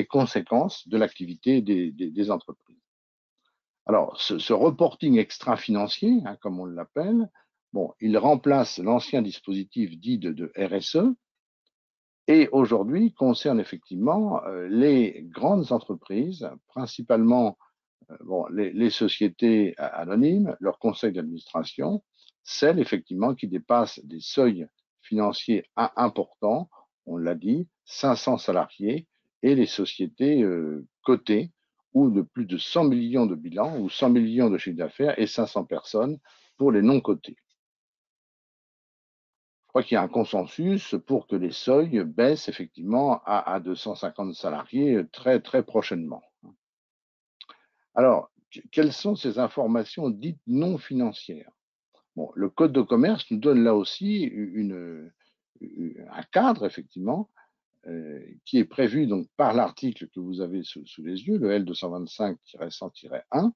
conséquences de l'activité des entreprises. Alors, ce reporting extra-financier, hein, comme on l'appelle, bon, il remplace l'ancien dispositif dit de RSE et aujourd'hui concerne effectivement les grandes entreprises, principalement bon, les sociétés anonymes, leurs conseils d'administration, celles effectivement qui dépassent des seuils financiers importants, on l'a dit, 500 salariés, et les sociétés cotées ou de plus de 100 millions de bilan ou 100 millions de chiffre d'affaires et 500 personnes pour les non cotés. Je crois qu'il y a un consensus pour que les seuils baissent effectivement à 250 salariés très, très prochainement. Alors, quelles sont ces informations dites non financières? Bon, le Code de commerce nous donne là aussi un cadre, effectivement, qui est prévu donc par l'article que vous avez sous les yeux, le L225-100-1,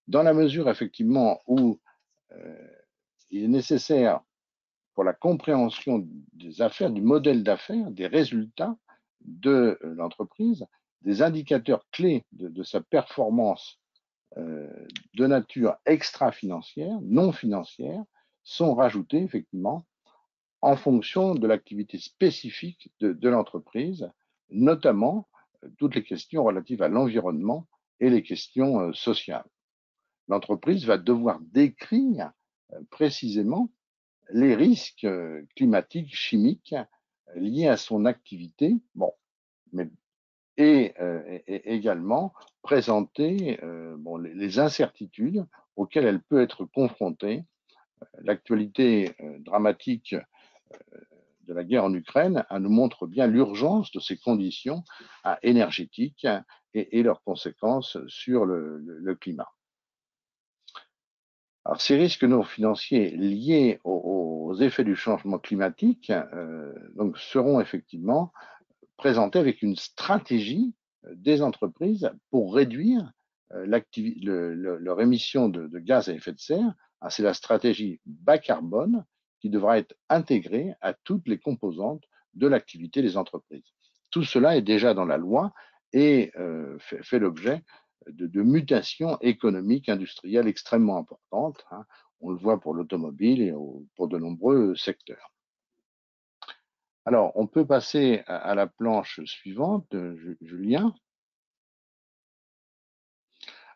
dans la mesure, effectivement, où il est nécessaire pour la compréhension des affaires, du modèle d'affaires, des résultats de l'entreprise, des indicateurs clés de sa performance de nature extra-financière, non financière, sont rajoutés effectivement en fonction de l'activité spécifique de l'entreprise, notamment toutes les questions relatives à l'environnement et les questions sociales. L'entreprise va devoir décrire précisément les risques climatiques, chimiques liés à son activité, bon, mais et également présenter bon, les incertitudes auxquelles elle peut être confrontée. L'actualité dramatique de la guerre en Ukraine nous montre bien l'urgence de ces conditions énergétiques et leurs conséquences sur le climat. Alors, ces risques non financiers liés aux effets du changement climatique donc, seront effectivement présentés avec une stratégie des entreprises pour réduire leur émission de gaz à effet de serre. C'est la stratégie bas carbone qui devra être intégrée à toutes les composantes de l'activité des entreprises. Tout cela est déjà dans la loi et fait l'objet de mutations économiques, industrielles extrêmement importantes. Hein. On le voit pour l'automobile et pour de nombreux secteurs. Alors, on peut passer à la planche suivante, Julien.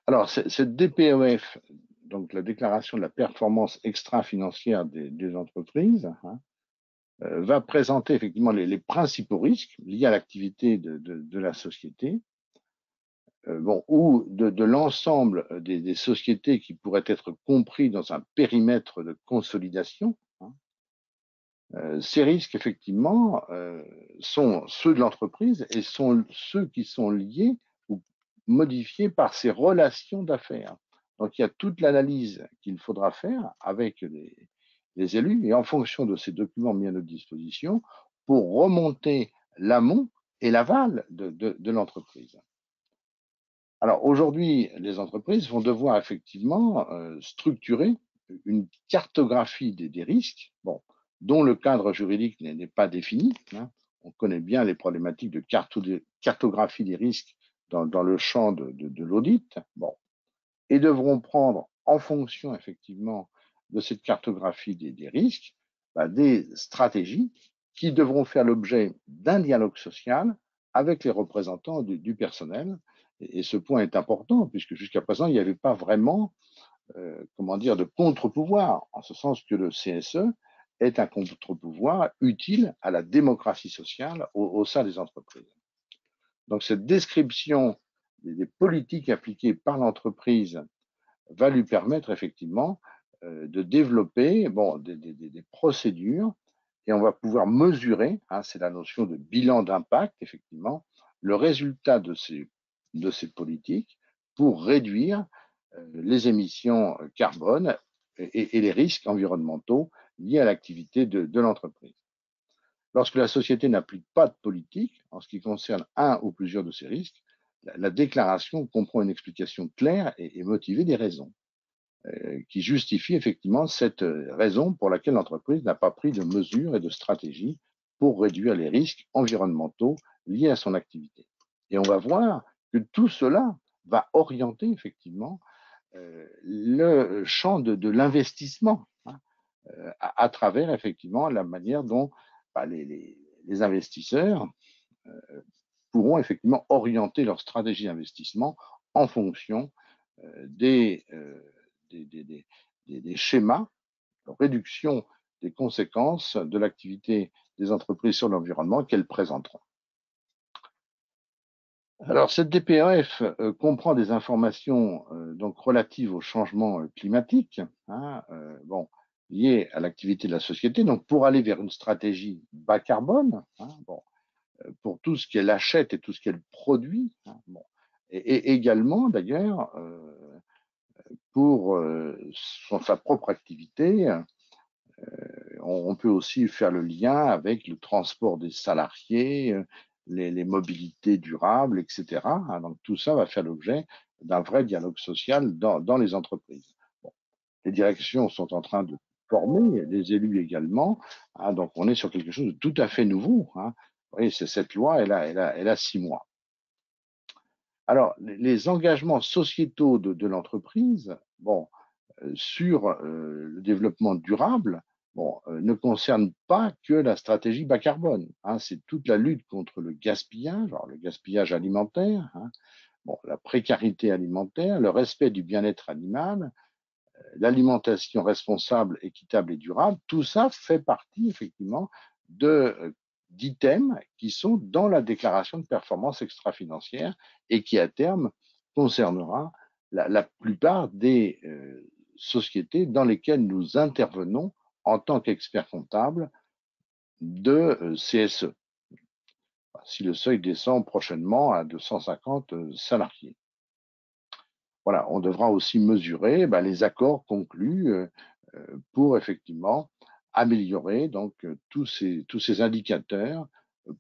Alors, cette DPEF, donc la déclaration de la performance extra-financière des entreprises, hein, va présenter effectivement les principaux risques liés à l'activité de la société, bon, ou de l'ensemble des sociétés qui pourraient être compris dans un périmètre de consolidation. Hein. Ces risques, effectivement, sont ceux de l'entreprise et sont ceux qui sont liés ou modifiés par ses relations d'affaires. Donc, il y a toute l'analyse qu'il faudra faire avec les élus et en fonction de ces documents mis à notre disposition pour remonter l'amont et l'aval de l'entreprise. Alors, aujourd'hui, les entreprises vont devoir effectivement structurer une cartographie des risques. Bon, dont le cadre juridique n'est pas défini. Hein. On connaît bien les problématiques de cartographie des risques dans le champ de l'audit. Bon. Et devront prendre en fonction effectivement de cette cartographie des risques des stratégies qui devront faire l'objet d'un dialogue social avec les représentants du personnel. Et ce point est important puisque jusqu'à présent, il n'y avait pas vraiment comment dire, de contre-pouvoir, en ce sens que le CSE est un contre-pouvoir utile à la démocratie sociale au sein des entreprises. Donc cette description des politiques appliquées par l'entreprise va lui permettre effectivement de développer bon, des procédures et on va pouvoir mesurer, hein, c'est la notion de bilan d'impact, effectivement, le résultat de ces politiques pour réduire les émissions carbone et les risques environnementaux liés à l'activité de l'entreprise. Lorsque la société n'applique pas de politique en ce qui concerne un ou plusieurs de ces risques, la déclaration comprend une explication claire et motivée des raisons. qui justifie effectivement cette raison pour laquelle l'entreprise n'a pas pris de mesures et de stratégies pour réduire les risques environnementaux liés à son activité. Et on va voir que tout cela va orienter effectivement le champ de l'investissement, hein, à travers effectivement la manière dont les investisseurs pourront effectivement orienter leur stratégie d'investissement en fonction des schémas de réduction des conséquences de l'activité des entreprises sur l'environnement qu'elles présenteront. Alors, cette DPEF comprend des informations donc relatives au changement climatique, hein, liées à l'activité de la société. Donc, pour aller vers une stratégie bas carbone, hein, pour tout ce qu'elle achète et tout ce qu'elle produit, hein, et également d'ailleurs pour sa propre activité. On peut aussi faire le lien avec le transport des salariés, les mobilités durables, etc. Donc tout ça va faire l'objet d'un vrai dialogue social dans les entreprises. Bon. Les directions sont en train de former, les élus également. Hein, donc on est sur quelque chose de tout à fait nouveau. Hein. Vous voyez, cette loi, elle a 6 mois. Alors, les engagements sociétaux de l'entreprise, sur le développement durable, ne concernent pas que la stratégie bas carbone. Hein, c'est toute la lutte contre le gaspillage alimentaire, hein, la précarité alimentaire, le respect du bien-être animal, l'alimentation responsable, équitable et durable. Tout ça fait partie effectivement d'items qui sont dans la déclaration de performance extra-financière et qui à terme concernera la plupart des sociétés dans lesquelles nous intervenons en tant qu'experts comptables de CSE, si le seuil descend prochainement à 250 salariés. Voilà, on devra aussi mesurer les accords conclus pour effectivement améliorer donc tous ces indicateurs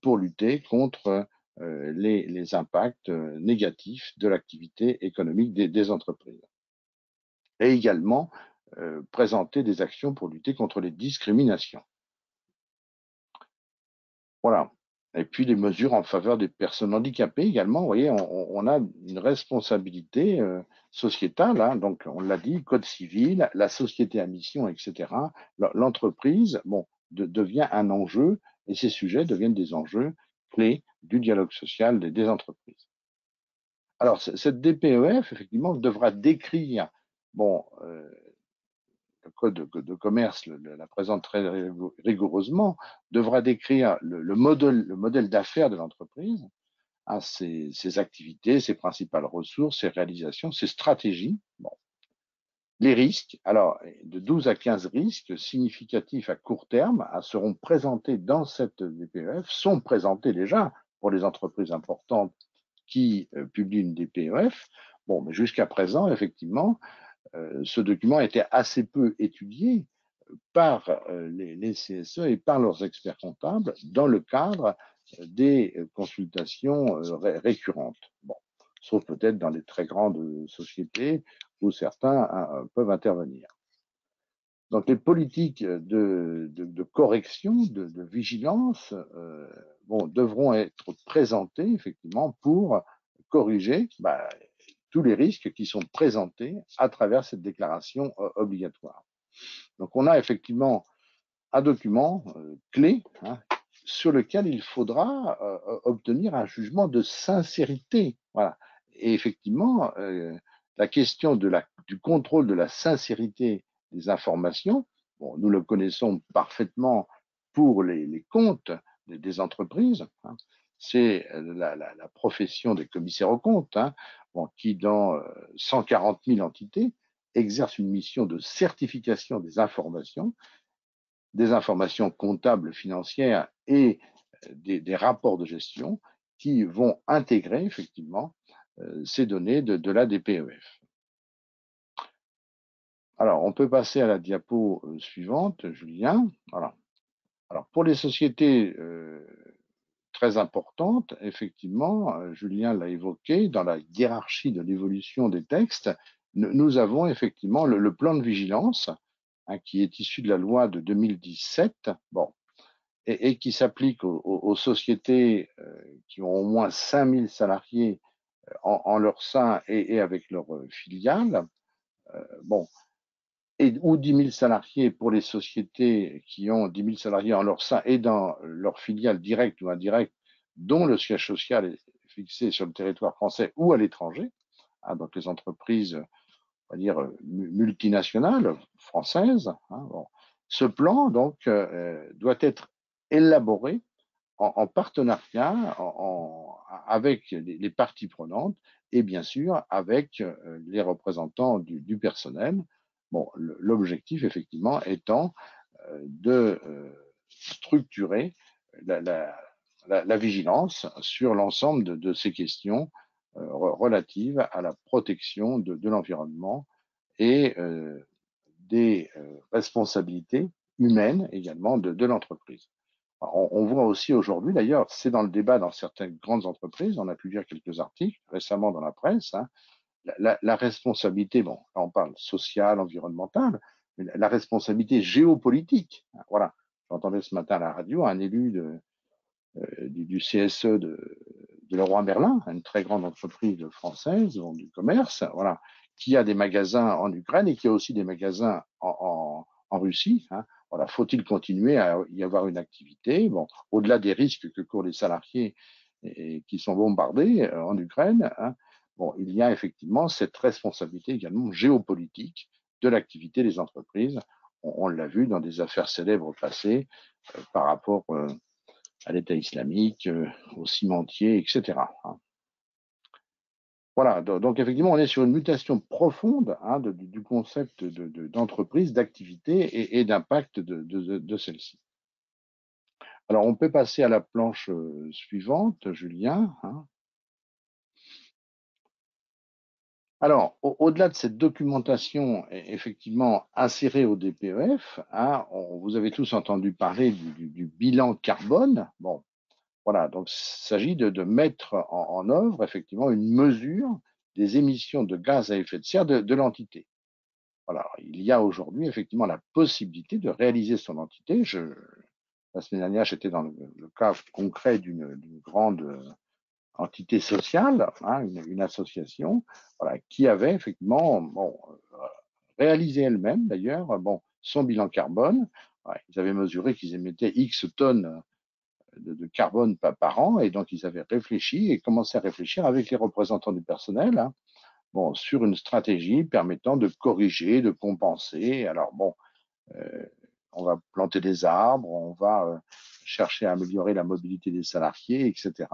pour lutter contre les impacts négatifs de l'activité économique des entreprises. Et également présenter des actions pour lutter contre les discriminations. Voilà. Et puis les mesures en faveur des personnes handicapées également. Vous voyez, on a une responsabilité sociétale. Hein, donc, on l'a dit, code civil, la société à mission, etc. L'entreprise, devient un enjeu et ces sujets deviennent des enjeux clés du dialogue social des entreprises. Alors, cette DPEF, effectivement, devra décrire, le code de commerce la présente très rigoureusement, devra décrire le modèle d'affaires de l'entreprise, hein, ses activités, ses principales ressources, ses réalisations, ses stratégies. Les risques, alors de 12 à 15 risques significatifs à court terme seront présentés dans cette DPEF, sont présentés déjà pour les entreprises importantes qui publient une DPEF. Mais jusqu'à présent, effectivement, ce document était assez peu étudié par les CSE et par leurs experts comptables dans le cadre des consultations récurrentes. Sauf peut-être dans les très grandes sociétés où certains peuvent intervenir. Donc les politiques de correction, de vigilance, devront être présentées effectivement pour corriger tous les risques qui sont présentés à travers cette déclaration obligatoire. Donc, on a effectivement un document clé, hein, sur lequel il faudra obtenir un jugement de sincérité. Voilà. Et effectivement, la question du contrôle de la sincérité des informations, nous le connaissons parfaitement pour les comptes des entreprises, hein, c'est la profession des commissaires aux comptes, hein, qui dans 140 000 entités exerce une mission de certification des informations comptables, financières et des rapports de gestion qui vont intégrer effectivement ces données de la DPEF. Alors, on peut passer à la diapo suivante, Julien. Voilà. Alors, pour les sociétés très importante, effectivement, Julien l'a évoqué, dans la hiérarchie de l'évolution des textes, nous avons effectivement le plan de vigilance qui est issu de la loi de 2017, bon, et qui s'applique aux sociétés qui ont au moins 5000 salariés en leur sein et avec leurs filiales, bon, ou 10 000 salariés pour les sociétés qui ont 10 000 salariés en leur sein et dans leurs filiales directes ou indirectes, dont le siège social est fixé sur le territoire français ou à l'étranger, donc les entreprises, on va dire, multinationales françaises. Bon. Ce plan, donc, doit être élaboré en partenariat avec les parties prenantes et bien sûr avec les représentants du personnel. Bon, l'objectif effectivement étant de structurer la vigilance sur l'ensemble de ces questions relatives à la protection de l'environnement et des responsabilités humaines également de l'entreprise. On voit aussi aujourd'hui, d'ailleurs, c'est dans le débat dans certaines grandes entreprises, on a pu lire quelques articles récemment dans la presse, la responsabilité, bon, là on parle sociale, environnementale, mais la responsabilité géopolitique. Voilà, j'entendais ce matin à la radio un élu du CSE de Leroy Merlin, une très grande entreprise française du commerce, voilà, qui a des magasins en Ukraine et qui a aussi des magasins en Russie. Voilà, faut-il continuer à y avoir une activité? Bon, au-delà des risques que courent les salariés et qui sont bombardés en Ukraine, bon, il y a effectivement cette responsabilité également géopolitique de l'activité des entreprises. On l'a vu dans des affaires célèbres passées par rapport à l'État islamique, aux cimentiers, etc. Voilà, donc effectivement, on est sur une mutation profonde du concept d'entreprise, d'activité et d'impact de celle-ci. Alors, on peut passer à la planche suivante, Julien. Alors, au-delà de cette documentation effectivement insérée au DPEF, vous avez tous entendu parler du bilan carbone. Bon, voilà, donc il s'agit de mettre en œuvre effectivement une mesure des émissions de gaz à effet de serre de l'entité. Voilà, il y a aujourd'hui effectivement la possibilité de réaliser son entité. La semaine dernière, j'étais dans le cas concret d'une grande entité sociale, une association, voilà, qui avait effectivement réalisé elle-même d'ailleurs son bilan carbone. Ouais, ils avaient mesuré qu'ils émettaient X tonnes de carbone par an, et donc ils avaient réfléchi et commencé à réfléchir avec les représentants du personnel sur une stratégie permettant de corriger, de compenser. Alors on va planter des arbres, on va chercher à améliorer la mobilité des salariés, etc.,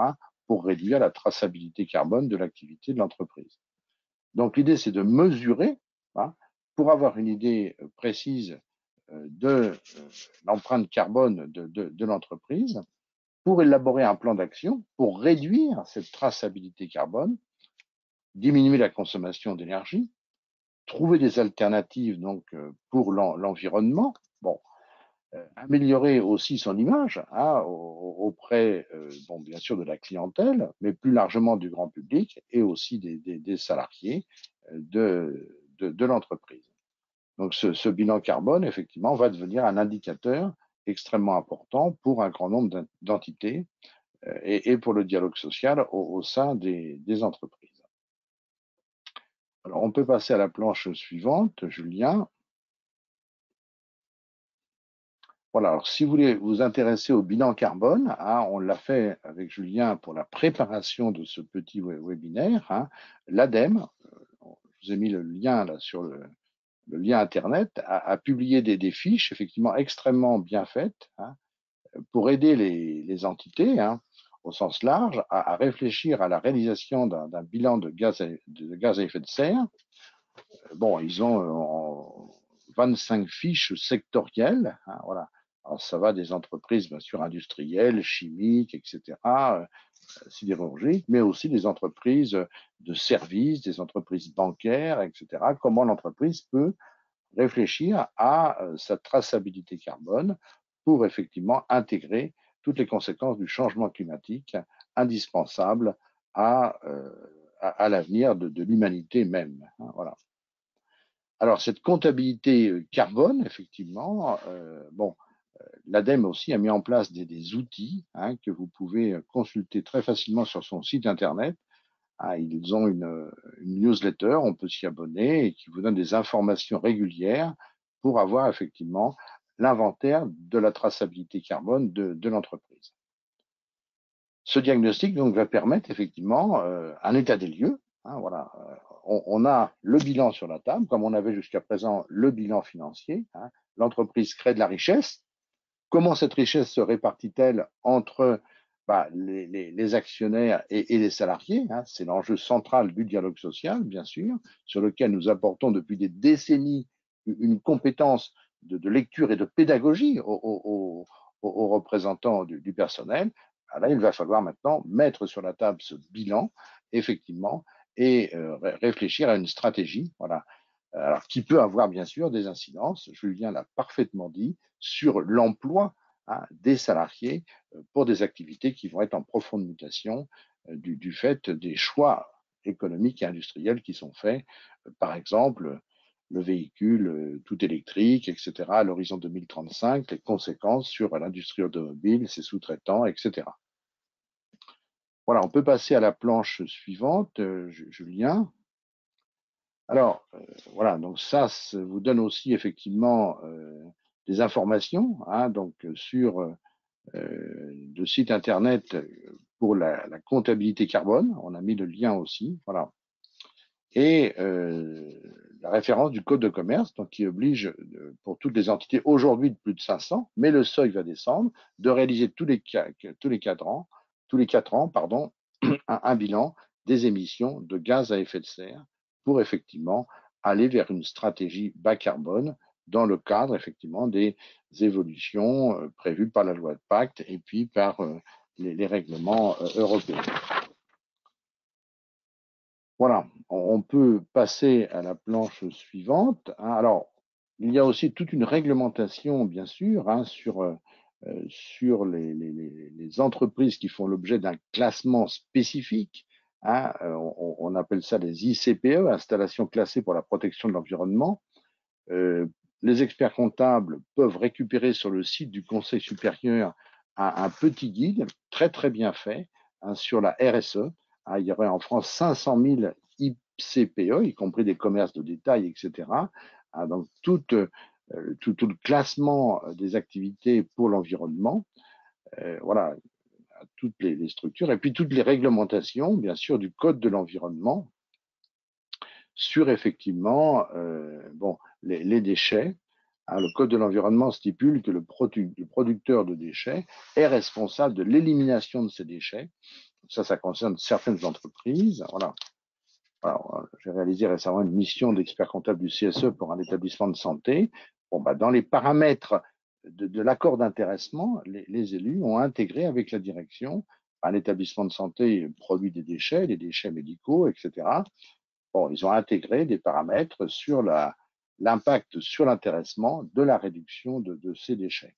pour réduire la traçabilité carbone de l'activité de l'entreprise. Donc l'idée, c'est de mesurer, pour avoir une idée précise de l'empreinte carbone de l'entreprise, pour élaborer un plan d'action pour réduire cette traçabilité carbone, diminuer la consommation d'énergie, trouver des alternatives donc pour l'environnement, améliorer aussi son image auprès, bien sûr, de la clientèle, mais plus largement du grand public et aussi des salariés de l'entreprise. Donc ce bilan carbone, effectivement, va devenir un indicateur extrêmement important pour un grand nombre d'entités et pour le dialogue social au sein des entreprises. Alors, on peut passer à la planche suivante, Julien. Voilà, alors si vous voulez vous intéresser au bilan carbone, on l'a fait avec Julien pour la préparation de ce petit webinaire. L'ADEME, je vous ai mis le lien là sur le lien Internet, a publié des fiches effectivement extrêmement bien faites pour aider les entités au sens large à réfléchir à la réalisation d'un bilan de gaz à effet de serre. Bon, ils ont 25 fiches sectorielles, voilà. Alors, ça va des entreprises, bien sûr, industrielles, chimiques, etc., sidérurgiques, mais aussi des entreprises de services, des entreprises bancaires, etc. Comment l'entreprise peut réfléchir à sa traçabilité carbone pour effectivement intégrer toutes les conséquences du changement climatique indispensables à l'avenir de l'humanité même. Voilà. Alors, cette comptabilité carbone, effectivement, l'ADEME aussi a mis en place des outils que vous pouvez consulter très facilement sur son site internet. Ils ont une newsletter, on peut s'y abonner et qui vous donne des informations régulières pour avoir effectivement l'inventaire de la traçabilité carbone de l'entreprise. Ce diagnostic donc va permettre effectivement un état des lieux. Voilà, on a le bilan sur la table, comme on avait jusqu'à présent le bilan financier. L'entreprise crée de la richesse. Comment cette richesse se répartit-elle entre les actionnaires et les salariés? C'est l'enjeu central du dialogue social, bien sûr, sur lequel nous apportons depuis des décennies une compétence de lecture et de pédagogie aux représentants du personnel. Là, il va falloir maintenant mettre sur la table ce bilan, effectivement, et réfléchir à une stratégie, voilà, alors qui peut avoir bien sûr des incidences, Julien l'a parfaitement dit, sur l'emploi des salariés pour des activités qui vont être en profonde mutation du fait des choix économiques et industriels qui sont faits. Par exemple, le véhicule tout électrique, etc., à l'horizon 2035, les conséquences sur l'industrie automobile, ses sous-traitants, etc. Voilà, on peut passer à la planche suivante, Julien. Alors, voilà, donc ça vous donne aussi effectivement des informations donc, sur le site internet pour la comptabilité carbone. On a mis le lien aussi, voilà. Et la référence du code de commerce, donc qui oblige pour toutes les entités aujourd'hui de plus de 500, mais le seuil va descendre, de réaliser tous les 4 ans, un bilan des émissions de gaz à effet de serre pour effectivement aller vers une stratégie bas carbone dans le cadre effectivement des évolutions prévues par la loi de Pacte et puis par les règlements européens. Voilà, on peut passer à la planche suivante. Alors, il y a aussi toute une réglementation, bien sûr, sur les entreprises qui font l'objet d'un classement spécifique. On appelle ça les ICPE, installations classées pour la protection de l'environnement. Les experts comptables peuvent récupérer sur le site du Conseil supérieur un petit guide très très bien fait sur la RSE. Il y aurait en France 500 000 ICPE, y compris des commerces de détail, etc. Donc tout le classement des activités pour l'environnement, voilà, à toutes les structures, et puis toutes les réglementations, bien sûr, du Code de l'environnement sur effectivement les déchets. Le Code de l'environnement stipule que le producteur de déchets est responsable de l'élimination de ces déchets. Ça concerne certaines entreprises. Voilà. Alors, j'ai réalisé récemment une mission d'expert comptable du CSE pour un établissement de santé. Dans les paramètres de l'accord d'intéressement, les élus ont intégré avec la direction un établissement de santé produit des déchets, les déchets médicaux, etc. Ils ont intégré des paramètres sur l'impact sur l'intéressement de la réduction de ces déchets.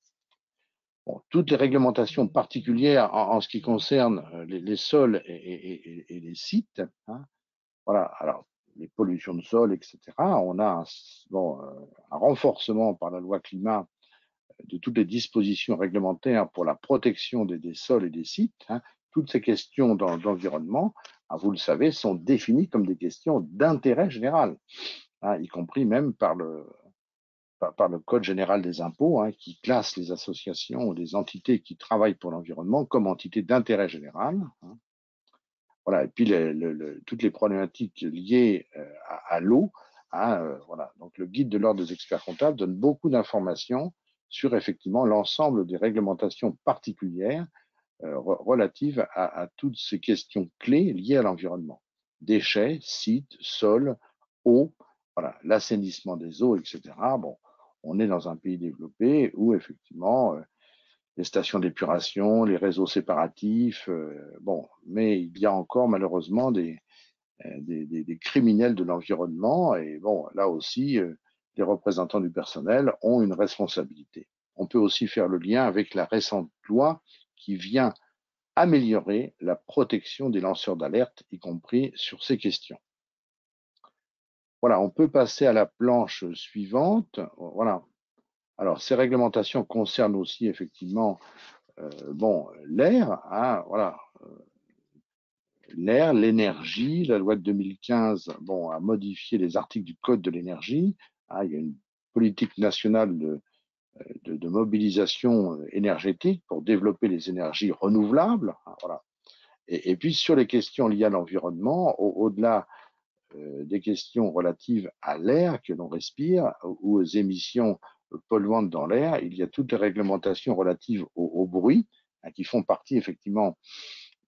Toutes les réglementations particulières en ce qui concerne les sols et les sites, voilà, alors les pollutions de sol, etc. On a un renforcement par la loi climat de toutes les dispositions réglementaires pour la protection des sols et des sites. Toutes ces questions d'environnement, vous le savez, sont définies comme des questions d'intérêt général, y compris même par le Code général des impôts, qui classe les associations ou les entités qui travaillent pour l'environnement comme entités d'intérêt général. Voilà, et puis toutes les problématiques liées à l'eau. Voilà. Donc le guide de l'ordre des experts comptables donne beaucoup d'informations sur effectivement l'ensemble des réglementations particulières relatives à toutes ces questions clés liées à l'environnement. Déchets, sites, sols, eau, voilà, l'assainissement des eaux, etc. On est dans un pays développé où effectivement les stations d'épuration, les réseaux séparatifs, mais il y a encore malheureusement des criminels de l'environnement et là aussi, les représentants du personnel ont une responsabilité. On peut aussi faire le lien avec la récente loi qui vient améliorer la protection des lanceurs d'alerte, y compris sur ces questions. Voilà, on peut passer à la planche suivante. Voilà. Alors, ces réglementations concernent aussi effectivement l'air, hein, voilà, l'air, l'énergie. La loi de 2015 a modifié les articles du Code de l'énergie. Hein, il y a une politique nationale de mobilisation énergétique pour développer les énergies renouvelables. Hein, voilà. Et puis sur les questions liées à l'environnement, au-delà des questions relatives à l'air que l'on respire ou aux émissions polluantes dans l'air, il y a toutes les réglementations relatives au bruit, hein, qui font partie effectivement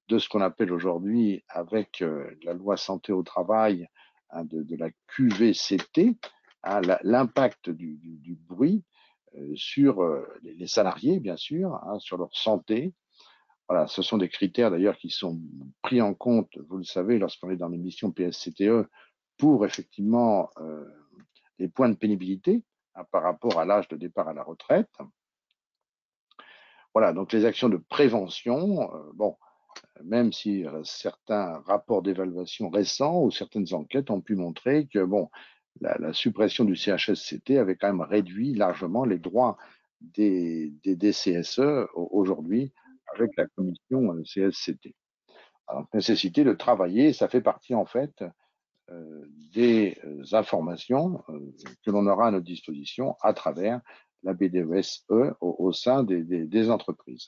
de ce qu'on appelle aujourd'hui, avec la loi santé au travail, hein, de la QVCT, hein, l'impact du bruit sur les salariés, bien sûr, hein, sur leur santé. Voilà, ce sont des critères d'ailleurs qui sont pris en compte, vous le savez, lorsqu'on est dans l'émission PSCTE, pour effectivement les points de pénibilité, hein, par rapport à l'âge de départ à la retraite. Voilà, donc les actions de prévention, même si certains rapports d'évaluation récents ou certaines enquêtes ont pu montrer que la suppression du CHSCT avait quand même réduit largement les droits des CSE aujourd'hui avec la commission CSCT. Alors, nécessité de travailler, ça fait partie en fait des informations que l'on aura à notre disposition à travers la BDES au sein des entreprises.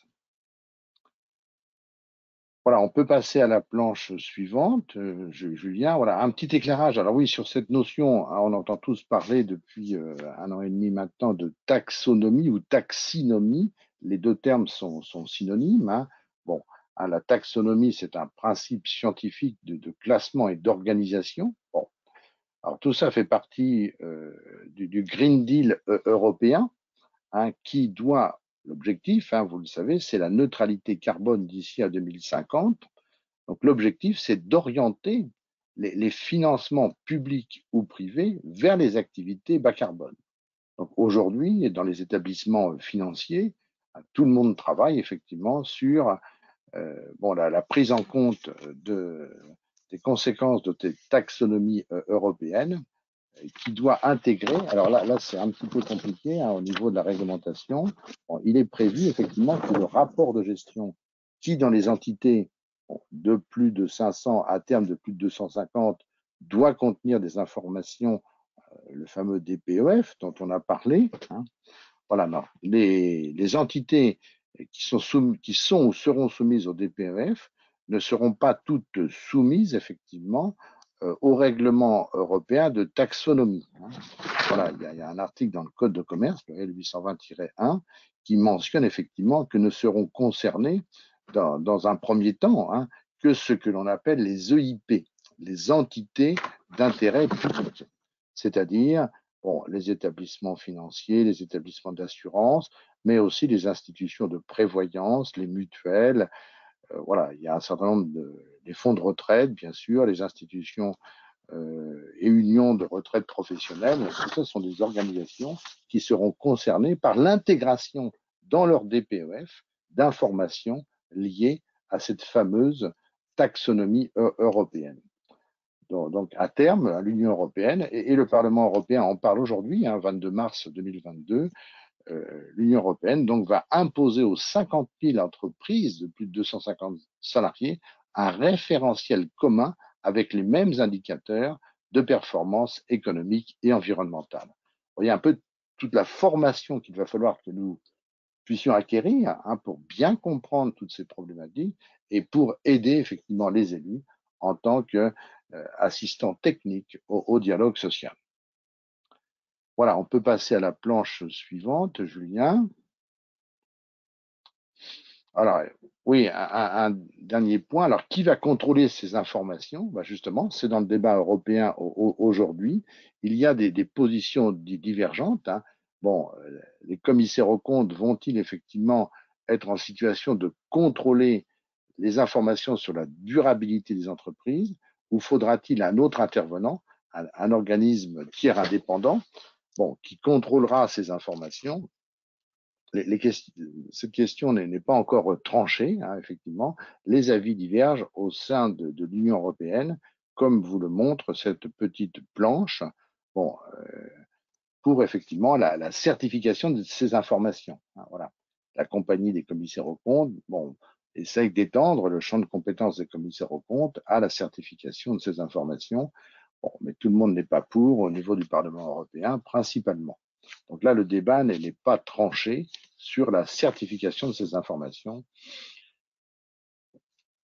Voilà, on peut passer à la planche suivante, Julien. Voilà, un petit éclairage. Alors oui, sur cette notion, hein, on entend tous parler depuis 1 an et demi maintenant de taxonomie ou taxinomie. Les deux termes sont synonymes. Hein. Hein, la taxonomie, c'est un principe scientifique de classement et d'organisation. Alors tout ça fait partie du Green Deal européen, hein, qui doit, l'objectif, hein, vous le savez, c'est la neutralité carbone d'ici à 2050. Donc l'objectif, c'est d'orienter les financements publics ou privés vers les activités bas carbone. Donc aujourd'hui, dans les établissements financiers, tout le monde travaille effectivement sur la prise en compte des conséquences de cette taxonomie européenne, qui doit intégrer, alors là c'est un petit peu compliqué, hein, au niveau de la réglementation. Il est prévu effectivement que le rapport de gestion qui, dans les entités de plus de 500 à terme de plus de 250, doit contenir des informations, le fameux DPEF dont on a parlé. Hein. Voilà, non. Les entités qui sont ou seront soumises au DPEF ne seront pas toutes soumises effectivement au règlement européen de taxonomie. Hein. Voilà, il y a un article dans le Code de commerce, le L820-1, qui mentionne effectivement que ne seront concernés dans un premier temps, hein, que ce que l'on appelle les EIP, les entités d'intérêt public, c'est-à-dire les établissements financiers, les établissements d'assurance, mais aussi les institutions de prévoyance, les mutuelles. Voilà, il y a un certain nombre des fonds de retraite, bien sûr, les institutions et unions de retraite professionnelle. Tout ça sont des organisations qui seront concernées par l'intégration dans leur DPEF d'informations liées à cette fameuse taxonomie européenne. Donc, à terme, à l'Union européenne, et le Parlement européen en parle aujourd'hui, hein, 22 mars 2022, l'Union européenne donc va imposer aux 50 000 entreprises de plus de 250 salariés un référentiel commun avec les mêmes indicateurs de performance économique et environnementale. Vous voyez un peu toute la formation qu'il va falloir que nous puissions acquérir, hein, pour bien comprendre toutes ces problématiques et pour aider effectivement les élus en tant qu'assistants techniques au dialogue social. Voilà, on peut passer à la planche suivante, Julien. Alors, oui, un dernier point. Alors, qui va contrôler ces informations? Justement, c'est dans le débat européen aujourd'hui. Il y a des positions divergentes. Hein. Les commissaires aux comptes vont-ils effectivement être en situation de contrôler les informations sur la durabilité des entreprises, ou faudra-t-il un autre intervenant, un organisme tiers indépendant, qui contrôlera ces informations? Cette question n'est pas encore tranchée, hein, effectivement. Les avis divergent au sein de l'Union européenne comme vous le montre cette petite planche, bon, pour effectivement la certification de ces informations. Voilà. La compagnie des commissaires aux comptes, bon, essaye d'étendre le champ de compétences des commissaires aux comptes à la certification de ces informations. Bon, mais tout le monde n'est pas pour au niveau du Parlement européen, principalement. Donc là, le débat n'est pas tranché sur la certification de ces informations.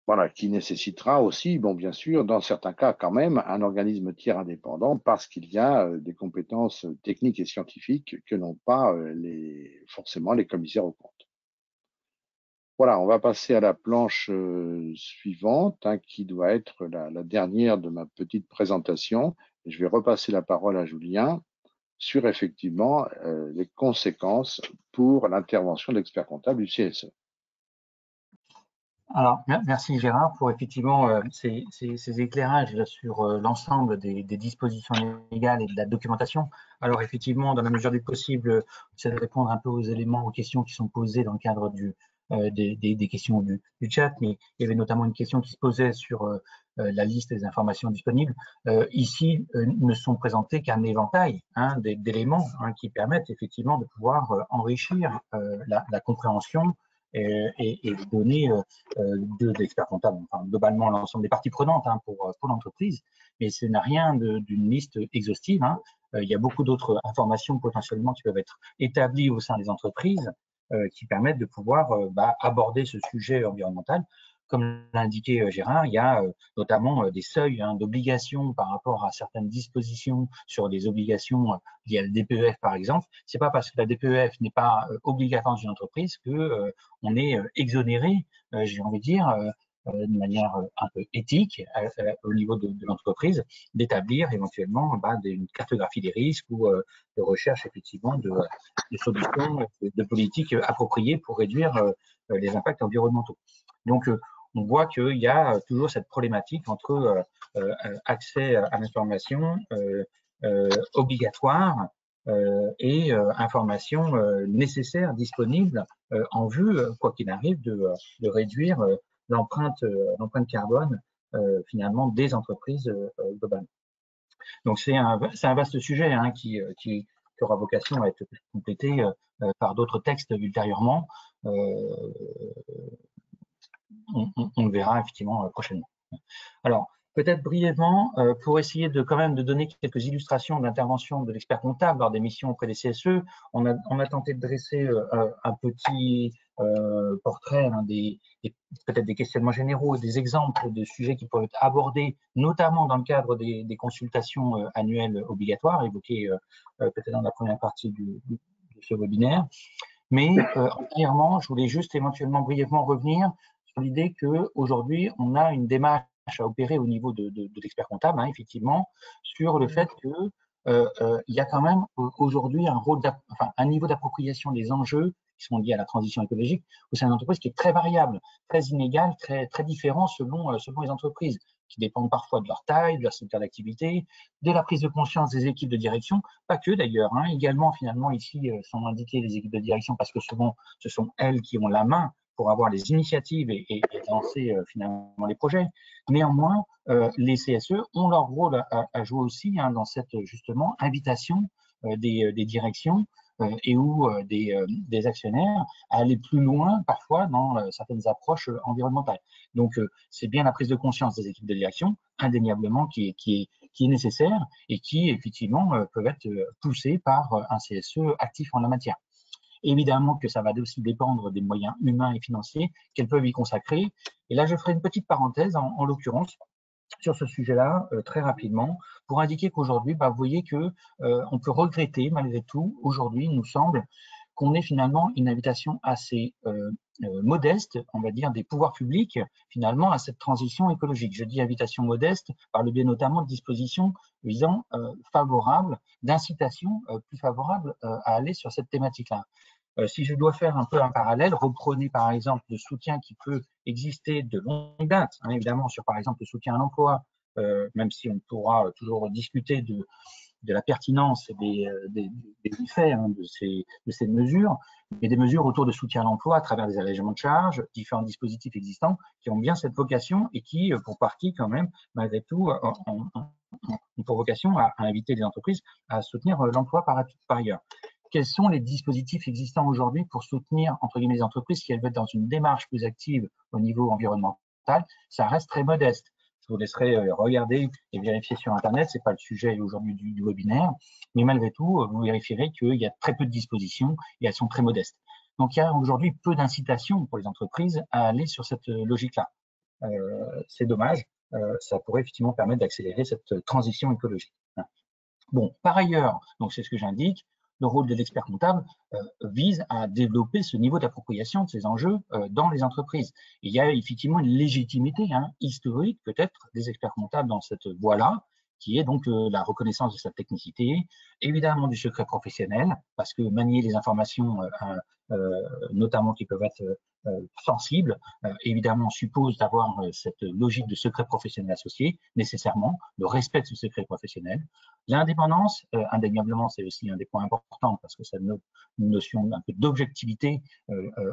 Voilà, qui nécessitera aussi, bon, bien sûr, dans certains cas quand même, un organisme tiers indépendant parce qu'il y a des compétences techniques et scientifiques que n'ont pas forcément les commissaires aux comptes. Voilà, on va passer à la planche suivante, qui doit être la dernière de ma petite présentation. Je vais repasser la parole à Julien sur effectivement les conséquences pour l'intervention de l'expert comptable du CSE. Alors, merci Gérard pour effectivement ces éclairages sur l'ensemble des dispositions légales et de la documentation. Alors effectivement, dans la mesure du possible, c'est de répondre un peu aux éléments, aux questions qui sont posées dans le cadre des questions du chat, mais il y avait notamment une question qui se posait sur la liste des informations disponibles. Ici, ne sont présentés qu'un éventail d'éléments qui permettent effectivement de pouvoir enrichir la compréhension et les données de l'expert comptable, enfin, globalement l'ensemble des parties prenantes pour l'entreprise, mais ce n'a rien d'une liste exhaustive. Il y a beaucoup d'autres informations potentiellement qui peuvent être établies au sein des entreprises qui permettent de pouvoir aborder ce sujet environnemental. Comme l'a indiqué Gérard, il y a notamment des seuils d'obligation par rapport à certaines dispositions sur des obligations liées à la DPEF, par exemple. C'est pas parce que la DPEF n'est pas obligatoire dans une entreprise que on est exonéré, j'ai envie de dire, de manière un peu éthique au niveau de l'entreprise, d'établir éventuellement une cartographie des risques ou de recherche effectivement de solutions, de politiques appropriées pour réduire les impacts environnementaux. Donc, on voit qu'il y a toujours cette problématique entre accès à l'information obligatoire et information nécessaire, disponible en vue, quoi qu'il arrive, de réduire l'empreinte carbone finalement des entreprises globalement. Donc c'est un vaste sujet qui aura vocation à être complété par d'autres textes ultérieurement. On le verra effectivement prochainement. Alors, peut-être brièvement, pour essayer quand même de donner quelques illustrations d'intervention de l'expert comptable lors des missions auprès des CSE, on a tenté de dresser un petit portrait, peut-être des questionnements généraux, des exemples de sujets qui peuvent être abordés, notamment dans le cadre des consultations annuelles obligatoires, évoquées peut-être dans la première partie de ce webinaire. Mais premièrement, je voulais juste éventuellement brièvement revenir sur l'idée qu'aujourd'hui, on a une démarche à opérer au niveau de l'expert comptable, effectivement, sur le fait qu'il y a quand même aujourd'hui un niveau d'appropriation des enjeux qui sont liés à la transition écologique au sein d'une entreprise qui est très variable, très inégal, très différent selon les entreprises, qui dépendent parfois de leur taille, de leur secteur d'activité, de la prise de conscience des équipes de direction, pas que d'ailleurs, également finalement ici sont indiquées les équipes de direction parce que souvent ce sont elles qui ont la main pour avoir les initiatives et lancer finalement les projets. Néanmoins, les CSE ont leur rôle à jouer aussi dans cette justement invitation des directions et ou des actionnaires à aller plus loin parfois dans certaines approches environnementales. Donc, c'est bien la prise de conscience des équipes de direction, indéniablement, qui est nécessaire et qui, effectivement, peuvent être poussées par un CSE actif en la matière. Évidemment que ça va aussi dépendre des moyens humains et financiers qu'elles peuvent y consacrer. Et là, je ferai une petite parenthèse, en l'occurrence, sur ce sujet-là, très rapidement, pour indiquer qu'aujourd'hui, vous voyez que on peut regretter, malgré tout, aujourd'hui, il nous semble qu'on ait finalement une invitation assez modeste, on va dire, des pouvoirs publics, finalement, à cette transition écologique. Je dis invitation modeste par le biais notamment de dispositions visant favorables, d'incitation plus favorables à aller sur cette thématique-là. Si je dois faire un peu un parallèle, reprenez par exemple le soutien qui peut exister de longue date, évidemment sur par exemple le soutien à l'emploi, même si on pourra toujours discuter de la pertinence des effets hein, de ces mesures, mais des mesures autour de soutien à l'emploi à travers des allégements de charges, différents dispositifs existants qui ont bien cette vocation et qui, pour partie quand même, malgré tout, ont pour vocation à inviter les entreprises à soutenir l'emploi par ailleurs. Quels sont les dispositifs existants aujourd'hui pour soutenir, entre guillemets, les entreprises si elles veulent être dans une démarche plus active au niveau environnemental? Ça reste très modeste. Je vous laisserai regarder et vérifier sur Internet, ce n'est pas le sujet aujourd'hui du webinaire, mais malgré tout, vous vérifierez qu'il y a très peu de dispositions et elles sont très modestes. Donc, il y a aujourd'hui peu d'incitation pour les entreprises à aller sur cette logique-là. C'est dommage, ça pourrait effectivement permettre d'accélérer cette transition écologique. Bon, par ailleurs, donc c'est ce que j'indique, le rôle de l'expert comptable vise à développer ce niveau d'appropriation de ces enjeux dans les entreprises. Et il y a effectivement une légitimité historique peut-être des experts comptables dans cette voie-là, qui est donc la reconnaissance de sa technicité, évidemment du secret professionnel, parce que manier les informations, notamment qui peuvent être sensibles, évidemment suppose d'avoir cette logique de secret professionnel associé, nécessairement, le respect de ce secret professionnel. L'indépendance, indéniablement, c'est aussi un des points importants parce que ça donne une notion un peu d'objectivité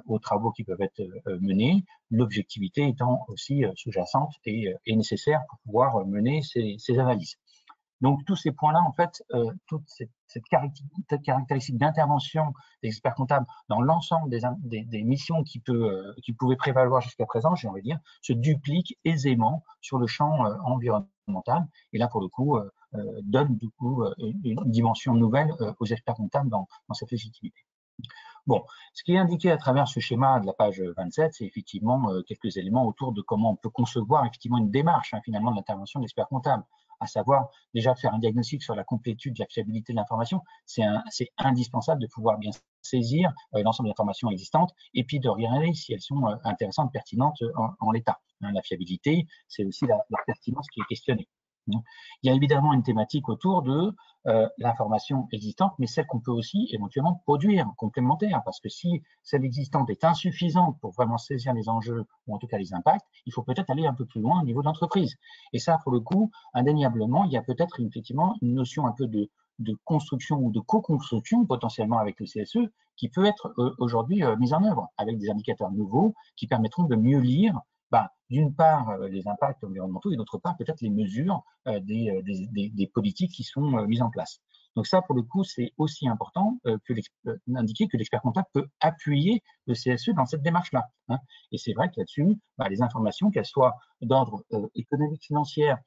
aux travaux qui peuvent être menés, l'objectivité étant aussi sous-jacente et nécessaire pour pouvoir mener ces analyses. Donc, tous ces points-là, en fait, toute cette caractéristique d'intervention des experts comptables dans l'ensemble des missions qui pouvaient prévaloir jusqu'à présent, j'ai envie de dire, se dupliquent aisément sur le champ environnemental. Et là, pour le coup, donne du coup une dimension nouvelle aux experts comptables dans cette légitimité. Bon, ce qui est indiqué à travers ce schéma de la page 27, c'est effectivement quelques éléments autour de comment on peut concevoir effectivement une démarche finalement de l'intervention de l'expert comptable, à savoir déjà faire un diagnostic sur la complétude, la fiabilité de l'information. C'est indispensable de pouvoir bien saisir l'ensemble des informations existantes et puis de regarder si elles sont intéressantes, pertinentes en l'état. La fiabilité, c'est aussi la pertinence qui est questionnée. Il y a évidemment une thématique autour de l'information existante, mais celle qu'on peut aussi éventuellement produire, complémentaire, parce que si celle existante est insuffisante pour vraiment saisir les enjeux, ou en tout cas les impacts, il faut peut-être aller un peu plus loin au niveau de l'entreprise. Et ça, pour le coup, indéniablement, il y a peut-être effectivement une notion un peu de construction ou de co-construction potentiellement avec le CSE qui peut être aujourd'hui mise en œuvre avec des indicateurs nouveaux qui permettront de mieux lire d'une part les impacts environnementaux et d'autre part peut-être les mesures des politiques qui sont mises en place. Donc ça, pour le coup, c'est aussi important d'indiquer que l'expert comptable peut appuyer le CSE dans cette démarche-là. Et c'est vrai que là-dessus, les informations, qu'elles soient d'ordre économique, financière,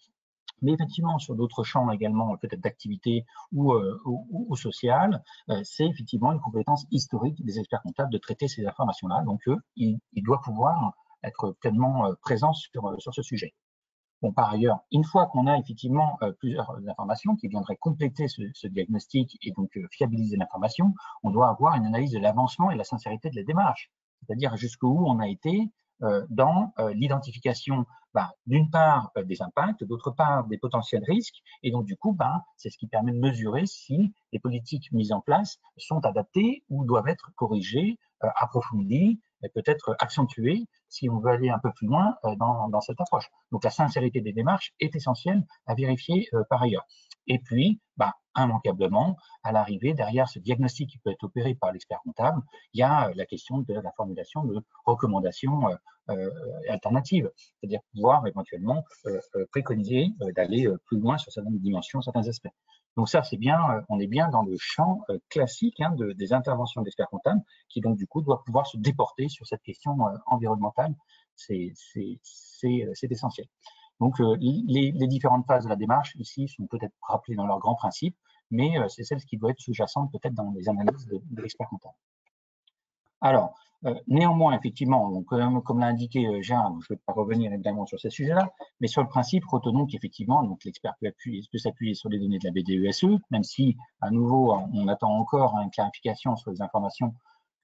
mais effectivement sur d'autres champs également, peut-être d'activité ou sociale, c'est effectivement une compétence historique des experts comptables de traiter ces informations-là. Donc, il doit pouvoir être pleinement présent sur ce sujet. Bon, par ailleurs, une fois qu'on a effectivement plusieurs informations qui viendraient compléter ce diagnostic et donc fiabiliser l'information, on doit avoir une analyse de l'avancement et de la sincérité de la démarche, c'est-à-dire jusqu'où on a été dans l'identification d'une part des impacts, d'autre part des potentiels risques, et donc du coup, c'est ce qui permet de mesurer si les politiques mises en place sont adaptées ou doivent être corrigées, approfondies, et peut-être accentuées si on veut aller un peu plus loin dans cette approche. Donc la sincérité des démarches est essentielle à vérifier par ailleurs. Et puis, immanquablement, à l'arrivée, derrière ce diagnostic qui peut être opéré par l'expert comptable, il y a la question de la formulation de recommandations alternatives, c'est-à-dire pouvoir éventuellement préconiser d'aller plus loin sur certaines dimensions, certains aspects. Donc ça, c'est bien, on est bien dans le champ classique des interventions d'experts comptables, qui donc du coup doit pouvoir se déporter sur cette question environnementale. C'est essentiel. Donc les différentes phases de la démarche ici sont peut-être rappelées dans leurs grands principes, mais c'est celle qui doit être sous-jacente peut-être dans les analyses de l'expert comptable. Alors, néanmoins, effectivement, donc, comme l'a indiqué Jean, je ne vais pas revenir évidemment sur ces sujets-là, mais sur le principe, retenons qu'effectivement, l'expert peut s'appuyer sur les données de la BDESE, même si, à nouveau, on attend encore une clarification sur les informations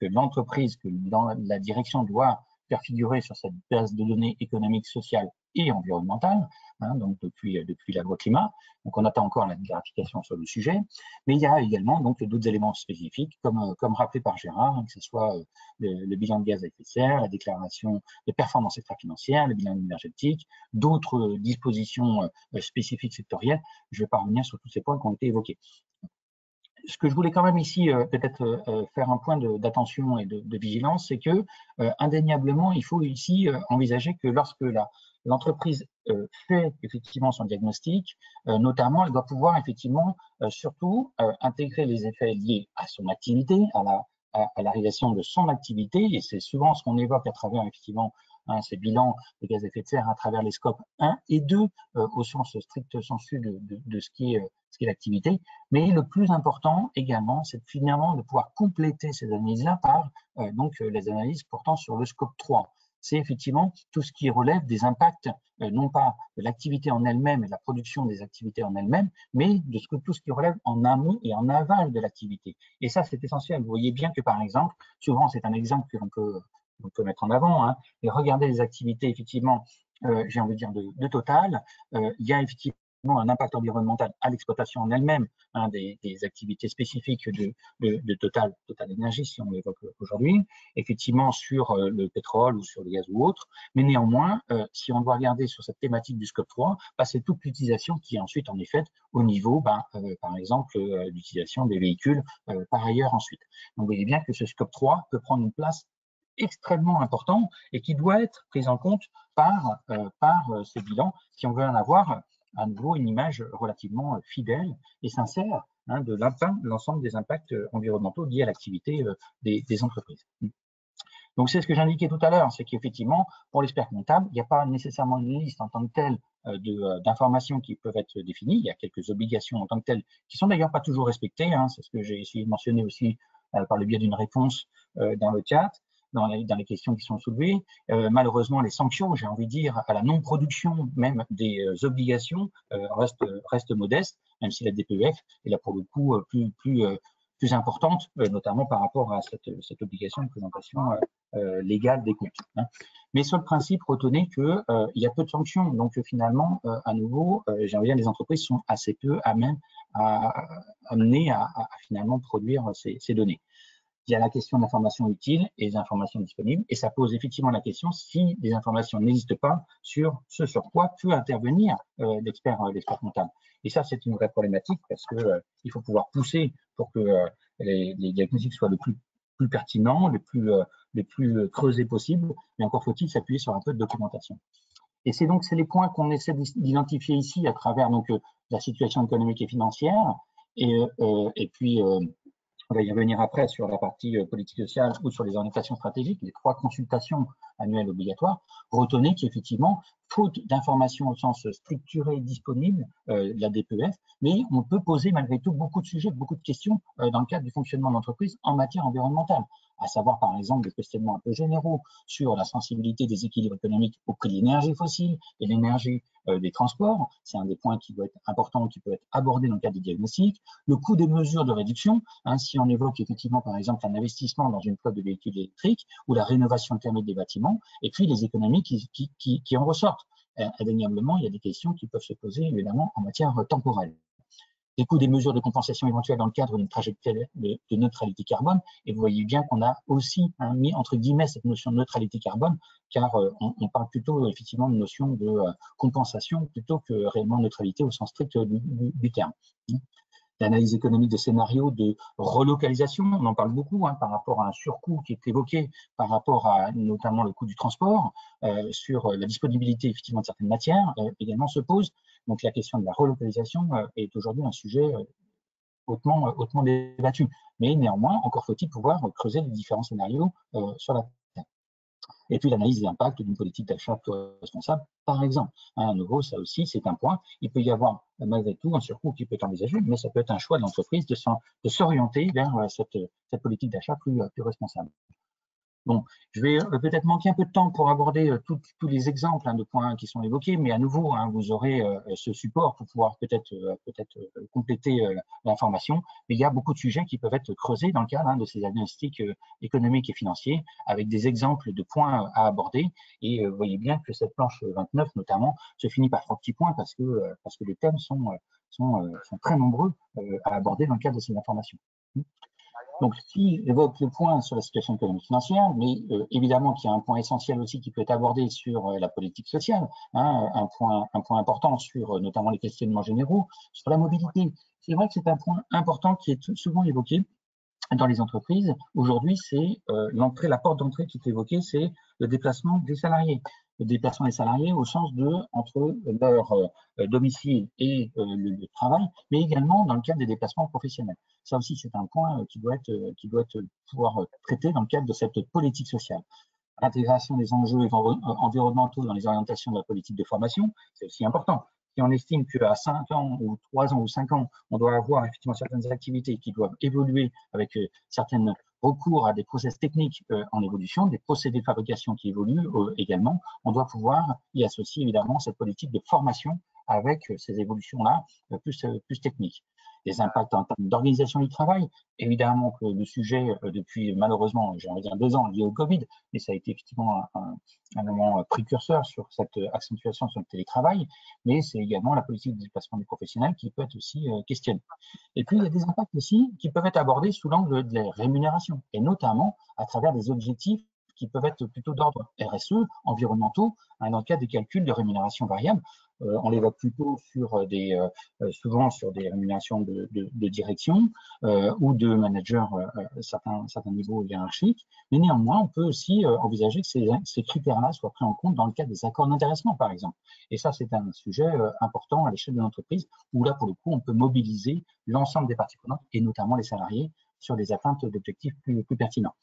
que l'entreprise, que dans la direction doit faire figurer sur cette base de données économiques, sociales et environnementale, hein, donc depuis la loi climat. Donc on attend encore la clarification sur le sujet, mais il y a également donc d'autres éléments spécifiques, comme rappelé par Gérard, hein, que ce soit le bilan de gaz à effet de serre, la déclaration de performance extra-financière, le bilan énergétique, d'autres dispositions spécifiques sectorielles. Je ne vais pas revenir sur tous ces points qui ont été évoqués. Ce que je voulais quand même ici peut-être faire un point d'attention et de vigilance, c'est que indéniablement, il faut ici envisager que lorsque l'entreprise fait effectivement son diagnostic, notamment, elle doit pouvoir effectivement surtout intégrer les effets liés à son activité, à la réalisation de son activité, et c'est souvent ce qu'on évoque à travers effectivement ces bilans de gaz à effet de serre à travers les scopes 1 et 2 au sens strict sensu de ce qui est l'activité. Mais le plus important également, c'est finalement de pouvoir compléter ces analyses-là par les analyses portant sur le scope 3. C'est effectivement tout ce qui relève des impacts, non pas de l'activité en elle-même et de la production des activités en elles-mêmes, mais de tout ce qui relève en amont et en aval de l'activité. Et ça, c'est essentiel. Vous voyez bien que, par exemple, souvent, c'est un exemple que l'on peut mettre en avant, hein, et regarder les activités, effectivement, j'ai envie de dire de Total, il y a effectivement un impact environnemental à l'exploitation en elle-même, hein, des activités spécifiques de Total Énergie, si on l'évoque aujourd'hui, effectivement sur le pétrole ou sur le gaz ou autre, mais néanmoins, si on doit regarder sur cette thématique du scope 3, c'est toute l'utilisation qui est ensuite en effet au niveau, par exemple, l'utilisation des véhicules par ailleurs ensuite. Donc vous voyez bien que ce scope 3 peut prendre une place extrêmement important et qui doit être prise en compte par ce bilan si on veut en avoir à nouveau une image relativement fidèle et sincère, hein, de l'ensemble des impacts environnementaux liés à l'activité des entreprises. Donc c'est ce que j'indiquais tout à l'heure, c'est qu'effectivement pour l'expert comptable, il n'y a pas nécessairement une liste en tant que telle d'informations qui peuvent être définies. Il y a quelques obligations en tant que telles qui sont d'ailleurs pas toujours respectées, hein, c'est ce que j'ai essayé de mentionner aussi par le biais d'une réponse dans le chat, dans les questions qui sont soulevées. Malheureusement, les sanctions, j'ai envie de dire, à la non-production même des obligations restent modestes, même si la DPEF est là pour le coup plus importante, notamment par rapport à cette obligation de présentation légale des comptes. Hein. Mais sur le principe, retenez qu'il y a peu de sanctions. Donc finalement, à nouveau, j'ai envie de dire, les entreprises sont assez peu amenées à finalement produire ces données. Il y a la question de l'information utile et des informations disponibles, et ça pose effectivement la question si des informations n'existent pas sur ce sur quoi peut intervenir l'expert comptable. Et ça, c'est une vraie problématique parce que il faut pouvoir pousser pour que les diagnostics soient le plus pertinents, les plus creusés possible, mais encore faut-il s'appuyer sur un peu de documentation. Et c'est les points qu'on essaie d'identifier ici à travers la situation économique et financière, et puis on va y revenir après sur la partie politique sociale ou sur les orientations stratégiques, les 3 consultations annuelles obligatoires. Retenez qu'effectivement, faute d'informations au sens structuré disponible de la DPEF, mais on peut poser malgré tout beaucoup de sujets, beaucoup de questions dans le cadre du fonctionnement de l'entreprise en matière environnementale, à savoir par exemple des questionnements un peu généraux sur la sensibilité des équilibres économiques au prix de l'énergie fossile et l'énergie des transports. C'est un des points qui doit être important, qui peut être abordé dans le cadre des diagnostics. Le coût des mesures de réduction, hein, si on évoque effectivement par exemple un investissement dans une flotte de véhicules électriques ou la rénovation thermique des bâtiments, et puis les économies qui en ressortent. Indéniablement, il y a des questions qui peuvent se poser évidemment en matière temporelle. Les coûts des mesures de compensation éventuelles dans le cadre d'une trajectoire de neutralité carbone. Et vous voyez bien qu'on a aussi mis entre guillemets cette notion de neutralité carbone, car on parle plutôt effectivement de notion de compensation plutôt que réellement neutralité au sens strict du terme. L'analyse économique des scénarios de relocalisation, on en parle beaucoup par rapport à un surcoût qui est évoqué par rapport à notamment le coût du transport, sur la disponibilité effectivement de certaines matières également se pose. Donc la question de la relocalisation est aujourd'hui un sujet hautement débattu. Mais néanmoins, encore faut-il pouvoir creuser les différents scénarios sur la terre. Et puis l'analyse des impacts d'une politique d'achat plus responsable, par exemple. À nouveau, ça aussi, c'est un point. Il peut y avoir malgré tout un surcoût qui peut être envisagé, mais ça peut être un choix de l'entreprise de s'orienter vers cette politique d'achat plus responsable. Bon, je vais peut-être manquer un peu de temps pour aborder tous les exemples de points qui sont évoqués, mais à nouveau, vous aurez ce support pour pouvoir peut-être compléter l'information. Mais il y a beaucoup de sujets qui peuvent être creusés dans le cadre de ces diagnostics économiques et financiers, avec des exemples de points à aborder. Et vous voyez bien que cette planche 29, notamment, se finit par 3 petits points parce que les thèmes sont très nombreux à aborder dans le cadre de ces informations. Donc, si j'évoque le point sur la situation économique financière, mais évidemment qu'il y a un point essentiel aussi qui peut être abordé sur la politique sociale, un point important sur notamment les questionnements généraux, sur la mobilité. C'est vrai que c'est un point important qui est souvent évoqué dans les entreprises. Aujourd'hui, c'est la porte d'entrée qui est évoquée, c'est le déplacement des salariés. Le déplacement des salariés au sens de entre leur domicile et le lieu de travail, mais également dans le cadre des déplacements professionnels. Ça aussi, c'est un point qui doit pouvoir traiter dans le cadre de cette politique sociale. L'intégration des enjeux environnementaux dans les orientations de la politique de formation, c'est aussi important. Si on estime qu'à 5 ans ou 3 ans ou 5 ans, on doit avoir effectivement certaines activités qui doivent évoluer avec certains recours à des process techniques en évolution, des procédés de fabrication qui évoluent également, on doit pouvoir y associer évidemment cette politique de formation avec ces évolutions-là plus techniques. Les impacts en termes d'organisation du travail, évidemment que le sujet depuis malheureusement, j'ai envie de dire 2 ans lié au Covid, mais ça a été effectivement un moment précurseur sur cette accentuation sur le télétravail, mais c'est également la politique de déplacement des professionnels qui peut être aussi questionnée. Et puis, il y a des impacts aussi qui peuvent être abordés sous l'angle de la rémunération, et notamment à travers des objectifs qui peuvent être plutôt d'ordre RSE, environnementaux, dans le cas des calculs de rémunération variable. On l'évoque plutôt souvent sur des rémunérations de direction ou de managers certains niveaux hiérarchiques. Mais néanmoins, on peut aussi envisager que ces critères-là soient pris en compte dans le cadre des accords d'intéressement, par exemple. Et ça, c'est un sujet important à l'échelle de l'entreprise, où là, pour le coup, on peut mobiliser l'ensemble des parties prenantes, et notamment les salariés, sur des atteintes d'objectifs plus pertinents.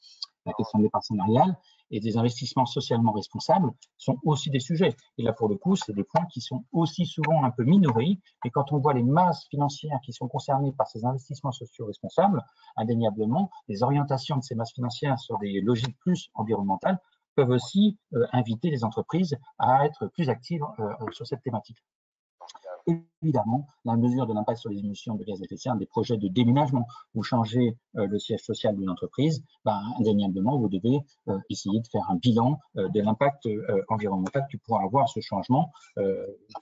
La question des parts salariales et des investissements socialement responsables sont aussi des sujets. Et là, pour le coup, c'est des points qui sont aussi souvent un peu minorés. Et quand on voit les masses financières qui sont concernées par ces investissements sociaux responsables, indéniablement, les orientations de ces masses financières sur des logiques plus environnementales peuvent aussi inviter les entreprises à être plus actives sur cette thématique. Évidemment, la mesure de l'impact sur les émissions de gaz à effet de serre des projets de déménagement ou changer le siège social d'une entreprise, indéniablement, vous devez essayer de faire un bilan de l'impact environnemental que pourra avoir ce changement.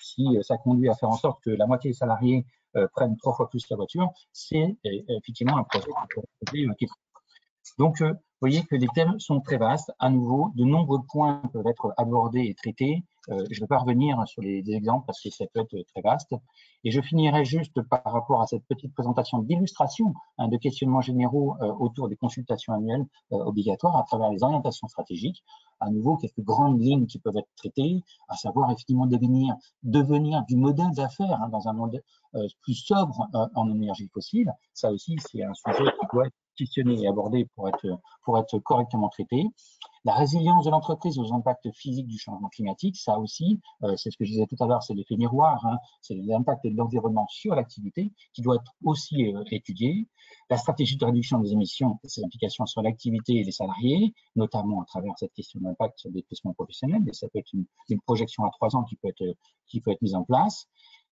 Si ça conduit à faire en sorte que la moitié des salariés prennent 3 fois plus la voiture, c'est effectivement un projet qui donc, vous voyez que les thèmes sont très vastes. À nouveau, de nombreux points peuvent être abordés et traités. Je ne vais pas revenir sur les exemples parce que ça peut être très vaste. Et je finirai juste par rapport à cette petite présentation d'illustration de questionnements généraux autour des consultations annuelles obligatoires à travers les orientations stratégiques. À nouveau, quelques grandes lignes qui peuvent être traitées, à savoir effectivement devenir du modèle d'affaires dans un monde plus sobre en énergie fossile. Ça aussi, c'est un sujet qui doit être questionné et abordé pour être correctement traité. La résilience de l'entreprise aux impacts physiques du changement climatique, ça aussi, c'est ce que je disais tout à l'heure, c'est l'effet miroir, c'est l'impact de l'environnement sur l'activité qui doit être aussi étudié. La stratégie de réduction des émissions et ses implications sur l'activité et les salariés, notamment à travers cette question d'impact sur le déplacement professionnel, et ça peut être une projection à 3 ans qui peut être mise en place.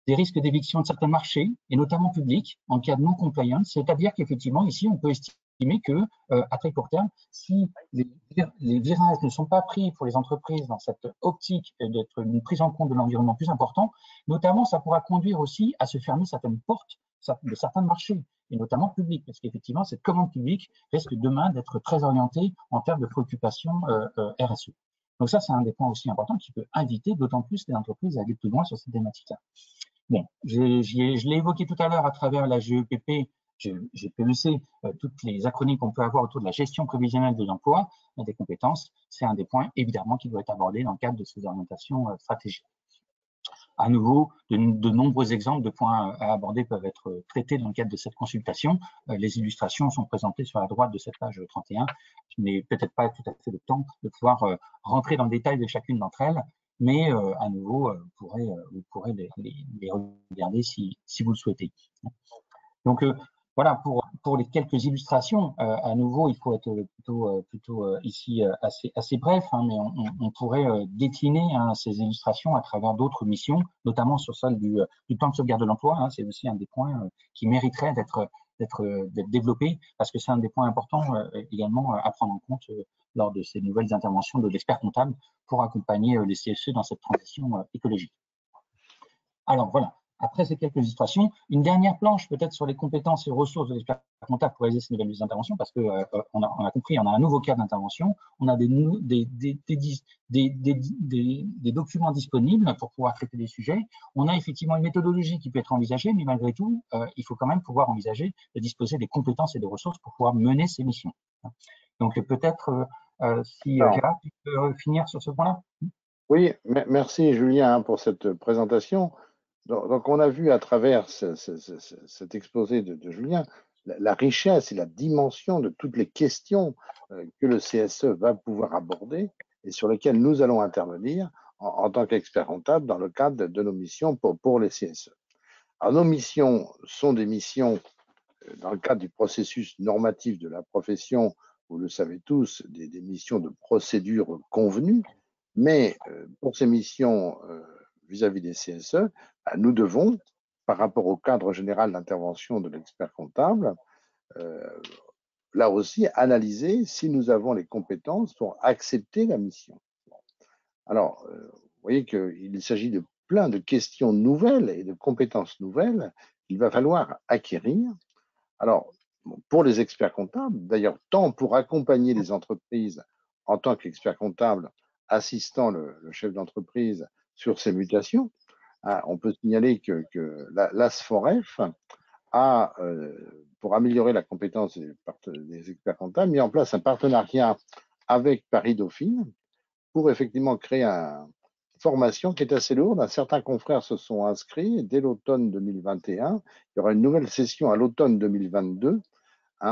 Des risques d'éviction de certains marchés, et notamment publics, en cas de non-compliance, c'est-à-dire qu'effectivement, ici, on peut estimer que, à très court terme, si les virages ne sont pas pris pour les entreprises dans cette optique d'être une prise en compte de l'environnement plus important, notamment, ça pourra conduire aussi à se fermer certaines portes de certains marchés, et notamment publics, parce qu'effectivement, cette commande publique risque demain d'être très orientée en termes de préoccupation RSE. Donc ça, c'est un des points aussi importants qui peut inviter d'autant plus les entreprises à aller plus loin sur cette thématique-là. Bon, je l'ai évoqué tout à l'heure à travers la GEPP, GPEC, toutes les acronymes qu'on peut avoir autour de la gestion prévisionnelle de l'emploi, des compétences, c'est un des points évidemment qui doit être abordé dans le cadre de ces orientations stratégiques. À nouveau, de nombreux exemples de points à aborder peuvent être traités dans le cadre de cette consultation. Les illustrations sont présentées sur la droite de cette page 31. Je n'ai peut-être pas tout à fait le temps de pouvoir rentrer dans le détail de chacune d'entre elles, mais à nouveau, vous pourrez les regarder si vous le souhaitez. Donc, voilà, pour les quelques illustrations, à nouveau, il faut être plutôt ici assez bref, hein, mais on pourrait décliner hein, ces illustrations à travers d'autres missions, notamment sur celle du plan de sauvegarde de l'emploi. Hein, c'est aussi un des points qui mériterait d'être développé, parce que c'est un des points importants également à prendre en compte lors de ces nouvelles interventions de l'expert comptable pour accompagner les CSE dans cette transition écologique. Alors voilà, après ces quelques illustrations, une dernière planche peut-être sur les compétences et ressources de l'expert comptable pour réaliser ces nouvelles interventions, parce qu'on a compris, on a un nouveau cadre d'intervention, on a des documents disponibles pour pouvoir traiter des sujets, on a effectivement une méthodologie qui peut être envisagée, mais malgré tout, il faut quand même pouvoir envisager de disposer des compétences et des ressources pour pouvoir mener ces missions. Donc peut-être, si Gérard, tu peux finir sur ce point-là. Oui, merci Julien pour cette présentation. Donc, on a vu à travers cet exposé de Julien la richesse et la dimension de toutes les questions que le CSE va pouvoir aborder et sur lesquelles nous allons intervenir en tant qu'expert comptable dans le cadre de nos missions pour les CSE. Alors, nos missions sont des missions dans le cadre du processus normatif de la profession, vous le savez tous, des missions de procédure convenues, mais pour ces missions vis-à-vis des CSE, nous devons, par rapport au cadre général d'intervention de l'expert comptable, là aussi analyser si nous avons les compétences pour accepter la mission. Alors, vous voyez qu'il s'agit de plein de questions nouvelles et de compétences nouvelles qu'il va falloir acquérir. Alors, pour les experts comptables, d'ailleurs, tant pour accompagner les entreprises en tant qu'expert comptable, assistant le chef d'entreprise sur ces mutations, on peut signaler que l'ASFOREF a, pour améliorer la compétence des experts comptables, mis en place un partenariat avec Paris Dauphine pour effectivement créer une formation qui est assez lourde. Certains confrères se sont inscrits dès l'automne 2021. Il y aura une nouvelle session à l'automne 2022.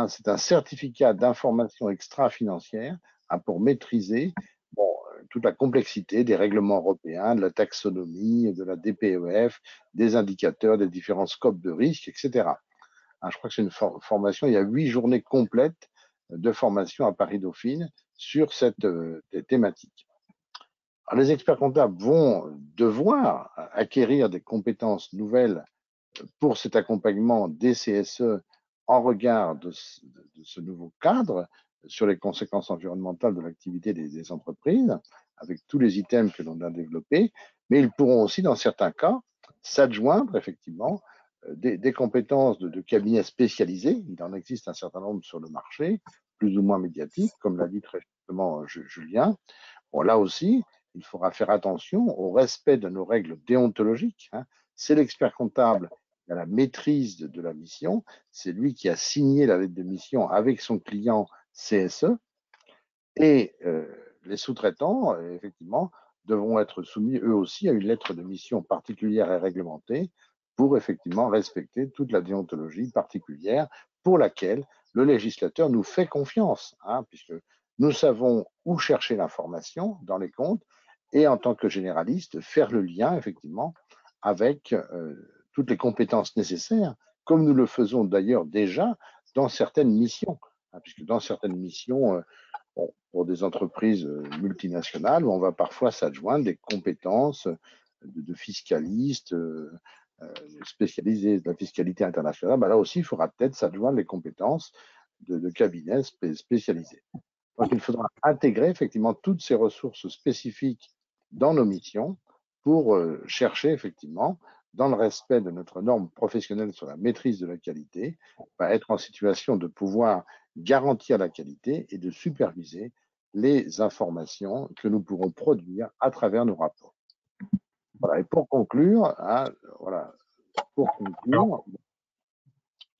C'est un certificat d'information extra-financière pour maîtriser toute la complexité des règlements européens, de la taxonomie, de la DPEF, des indicateurs, des différents scopes de risque, etc. Je crois que c'est une formation, il y a 8 journées complètes de formation à Paris Dauphine sur cette thématique. Alors, les experts comptables vont devoir acquérir des compétences nouvelles pour cet accompagnement des CSE en regard de ce nouveau cadre sur les conséquences environnementales de l'activité des entreprises, avec tous les items que l'on a développés, mais ils pourront aussi, dans certains cas, s'adjoindre effectivement des compétences de cabinets spécialisés. Il en existe un certain nombre sur le marché, plus ou moins médiatiques, comme l'a dit très justement Julien. Bon, là aussi, il faudra faire attention au respect de nos règles déontologiques. C'est l'expert comptable qui a la maîtrise de la mission, c'est lui qui a signé la lettre de mission avec son client CSE, et les sous-traitants, effectivement, devront être soumis eux aussi à une lettre de mission particulière et réglementée pour effectivement respecter toute la déontologie particulière pour laquelle le législateur nous fait confiance, puisque nous savons où chercher l'information dans les comptes et en tant que généraliste, faire le lien effectivement avec toutes les compétences nécessaires, comme nous le faisons d'ailleurs déjà dans certaines missions, puisque dans certaines missions, pour des entreprises multinationales, on va parfois s'adjoindre des compétences de fiscalistes spécialisés de la fiscalité internationale. Là aussi, il faudra peut-être s'adjoindre les compétences de cabinets spécialisés. Donc, il faudra intégrer effectivement toutes ces ressources spécifiques dans nos missions pour chercher effectivement, dans le respect de notre norme professionnelle sur la maîtrise de la qualité, être en situation de pouvoir garantir la qualité et de superviser les informations que nous pourrons produire à travers nos rapports. Voilà. Et pour conclure,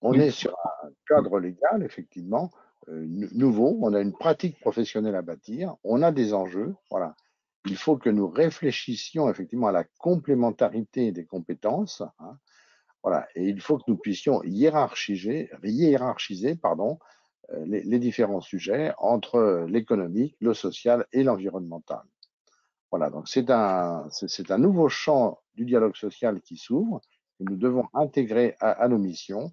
on est sur un cadre légal, effectivement, nouveau. On a une pratique professionnelle à bâtir. On a des enjeux. Voilà. Il faut que nous réfléchissions effectivement à la complémentarité des compétences. Voilà. Et il faut que nous puissions hiérarchiser les différents sujets entre l'économique, le social et l'environnemental. Voilà, donc c'est un nouveau champ du dialogue social qui s'ouvre, que nous devons intégrer à nos missions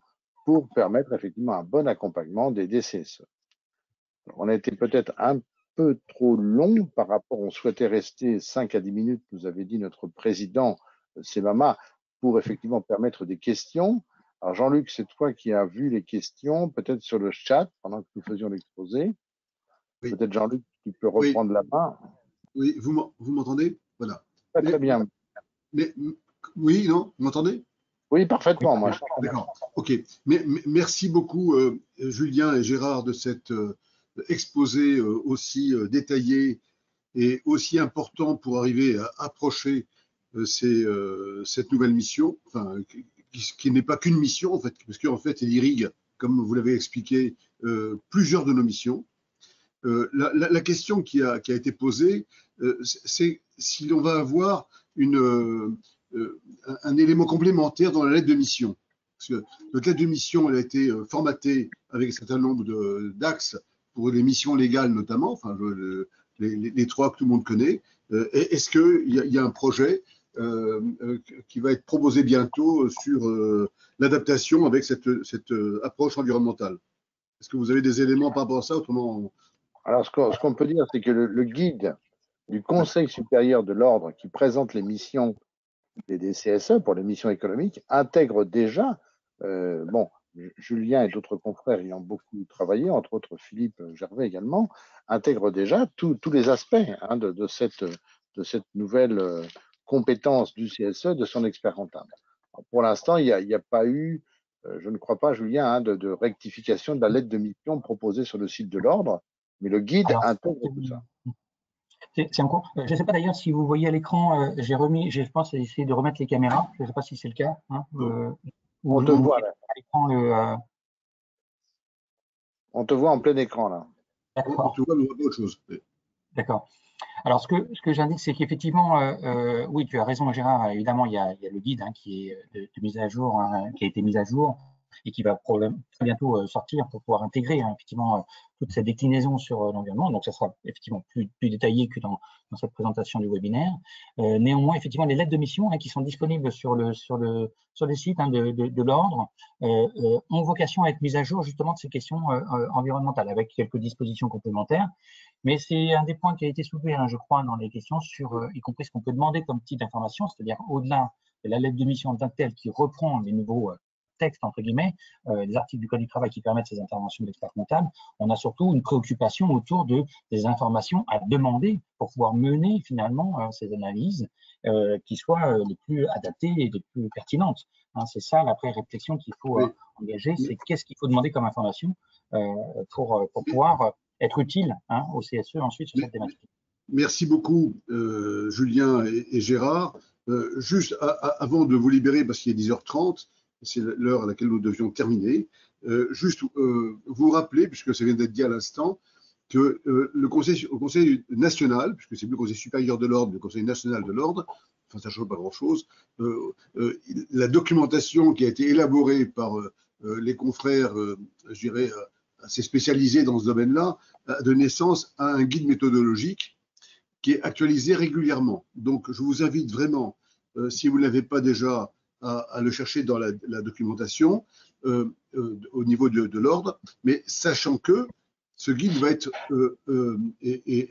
pour permettre effectivement un bon accompagnement des CSE. Alors, on a été peut-être un peu trop long par rapport, on souhaitait rester 5 à 10 minutes, nous avait dit notre président Semama, pour effectivement permettre des questions. Alors Jean-Luc, c'est toi qui as vu les questions, peut-être sur le chat pendant que nous faisions l'exposé. Oui. Peut-être Jean-Luc, tu peux reprendre la main. Oui, vous m'entendez? Voilà. Très bien. Oui, non, vous m'entendez? Oui, parfaitement, moi. D'accord, ok. Merci beaucoup, Julien et Gérard, de cet exposé aussi détaillé et aussi important pour arriver à approcher cette nouvelle mission, enfin, qui n'est pas qu'une mission, en fait, parce qu'en fait, elle irrigue, comme vous l'avez expliqué, plusieurs de nos missions. La question qui a été posée, c'est si l'on va avoir un élément complémentaire dans la lettre de mission. Parce que notre lettre de mission, elle a été formatée avec un certain nombre d'axes pour les missions légales notamment, enfin, les trois que tout le monde connaît. Est-ce qu'il y a un projet qui va être proposé bientôt sur l'adaptation avec cette approche environnementale? Est-ce que vous avez des éléments par rapport à ça? Autrement, alors, ce qu'on peut dire, c'est que le guide du Conseil supérieur de l'ordre qui présente les missions des DCSE pour les missions économiques intègre déjà, Julien et d'autres confrères ayant beaucoup travaillé, entre autres Philippe Gervais également, intègre déjà tous les aspects de cette nouvelle compétence du CSE, de son expert rentable. Alors, pour l'instant, il n'y a pas eu, je ne crois pas, Julien, de rectification de la lettre de mission proposée sur le site de l'ordre, mais le guide intègre tout ça. C'est en cours. Je ne sais pas d'ailleurs si vous voyez à l'écran, je pense, essayé de remettre les caméras. Je ne sais pas si c'est le cas. On te voit là. À l'écran, on te voit en plein écran là. On te voit, mais on voit pas autre chose. D'accord. Alors, ce que j'indique, c'est qu'effectivement, oui, tu as raison, Gérard. Évidemment, il y a le guide qui est de mise à jour, qui a été mis à jour et qui va très bientôt sortir pour pouvoir intégrer effectivement toute cette déclinaison sur l'environnement. Donc, ça sera effectivement plus détaillé que dans cette présentation du webinaire. Néanmoins, effectivement, les lettres de mission qui sont disponibles sur le site de l'ordre ont vocation à être mises à jour justement de ces questions environnementales avec quelques dispositions complémentaires. Mais c'est un des points qui a été soulevé, je crois, dans les questions, y compris ce qu'on peut demander comme type d'information, c'est-à-dire au-delà de la lettre de mission en tant que telle qui reprend les nouveaux textes, entre guillemets, des articles du Code du travail qui permettent ces interventions de l'expert comptable, on a surtout une préoccupation autour des informations à demander pour pouvoir mener finalement ces analyses qui soient les plus adaptées et les plus pertinentes. C'est ça la pré-réflexion qu'il faut engager, c'est qu'est-ce qu'il faut demander comme information pour pouvoir être utile au CSE ensuite sur cette thématique. Merci beaucoup, Julien et Gérard. Juste avant de vous libérer, parce qu'il est 10h30, c'est l'heure à laquelle nous devions terminer, juste vous rappeler, puisque ça vient d'être dit à l'instant, que au Conseil national, puisque c'est plus le Conseil supérieur de l'ordre, le Conseil national de l'ordre, enfin ça ne change pas grand-chose, la documentation qui a été élaborée par les confrères, je dirais, assez spécialisés dans ce domaine-là, a donné naissance à un guide méthodologique qui est actualisé régulièrement. Donc, je vous invite vraiment, si vous ne l'avez pas déjà, à le chercher dans la documentation au niveau de l'ordre, mais sachant que ce guide va être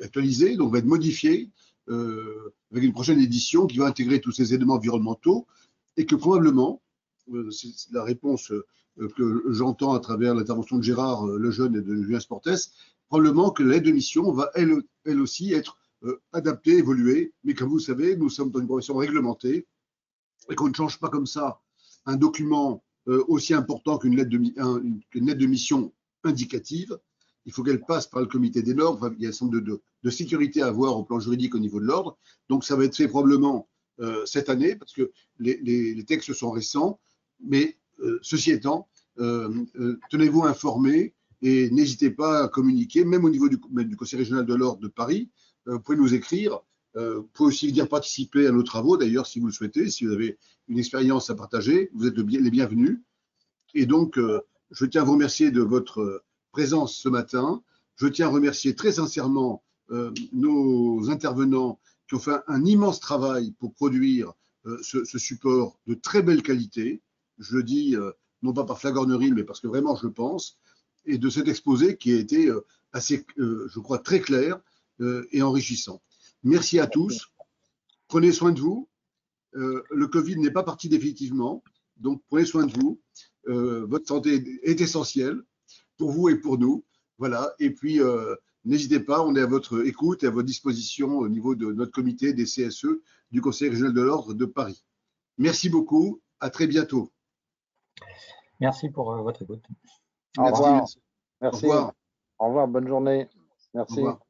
actualisé, donc va être modifié avec une prochaine édition qui va intégrer tous ces éléments environnementaux et que probablement, c'est la réponse que j'entends à travers l'intervention de Gérard Lejeune et de Julien Sportes, probablement que l'aide de mission va elle aussi être adaptée, évoluée, mais comme vous le savez, nous sommes dans une profession réglementée et qu'on ne change pas comme ça un document aussi important qu'une lettre de mission indicative. Il faut qu'elle passe par le comité des normes. Enfin, il y a un certain nombre de sécurité à avoir au plan juridique au niveau de l'ordre. Donc, ça va être fait probablement cette année parce que les textes sont récents. Mais ceci étant, tenez-vous informés et n'hésitez pas à communiquer, même au niveau du Conseil régional de l'ordre de Paris. Vous pouvez nous écrire. Vous pouvez aussi venir participer à nos travaux, d'ailleurs, si vous le souhaitez. Si vous avez une expérience à partager, vous êtes les bienvenus. Et donc, je tiens à vous remercier de votre présence ce matin. Je tiens à remercier très sincèrement nos intervenants qui ont fait un immense travail pour produire ce support de très belle qualité. Je le dis non pas par flagornerie, mais parce que vraiment je le pense, et de cet exposé qui a été assez, je crois, très clair et enrichissant. Merci à tous. Prenez soin de vous. Le Covid n'est pas parti définitivement, donc prenez soin de vous. Votre santé est essentielle pour vous et pour nous. Voilà. Et puis, n'hésitez pas, on est à votre écoute et à votre disposition au niveau de notre comité des CSE du Conseil régional de l'ordre de Paris. Merci beaucoup. À très bientôt. Merci pour votre écoute. Au revoir. Merci. Au revoir. Au revoir. Bonne journée. Merci. Au revoir.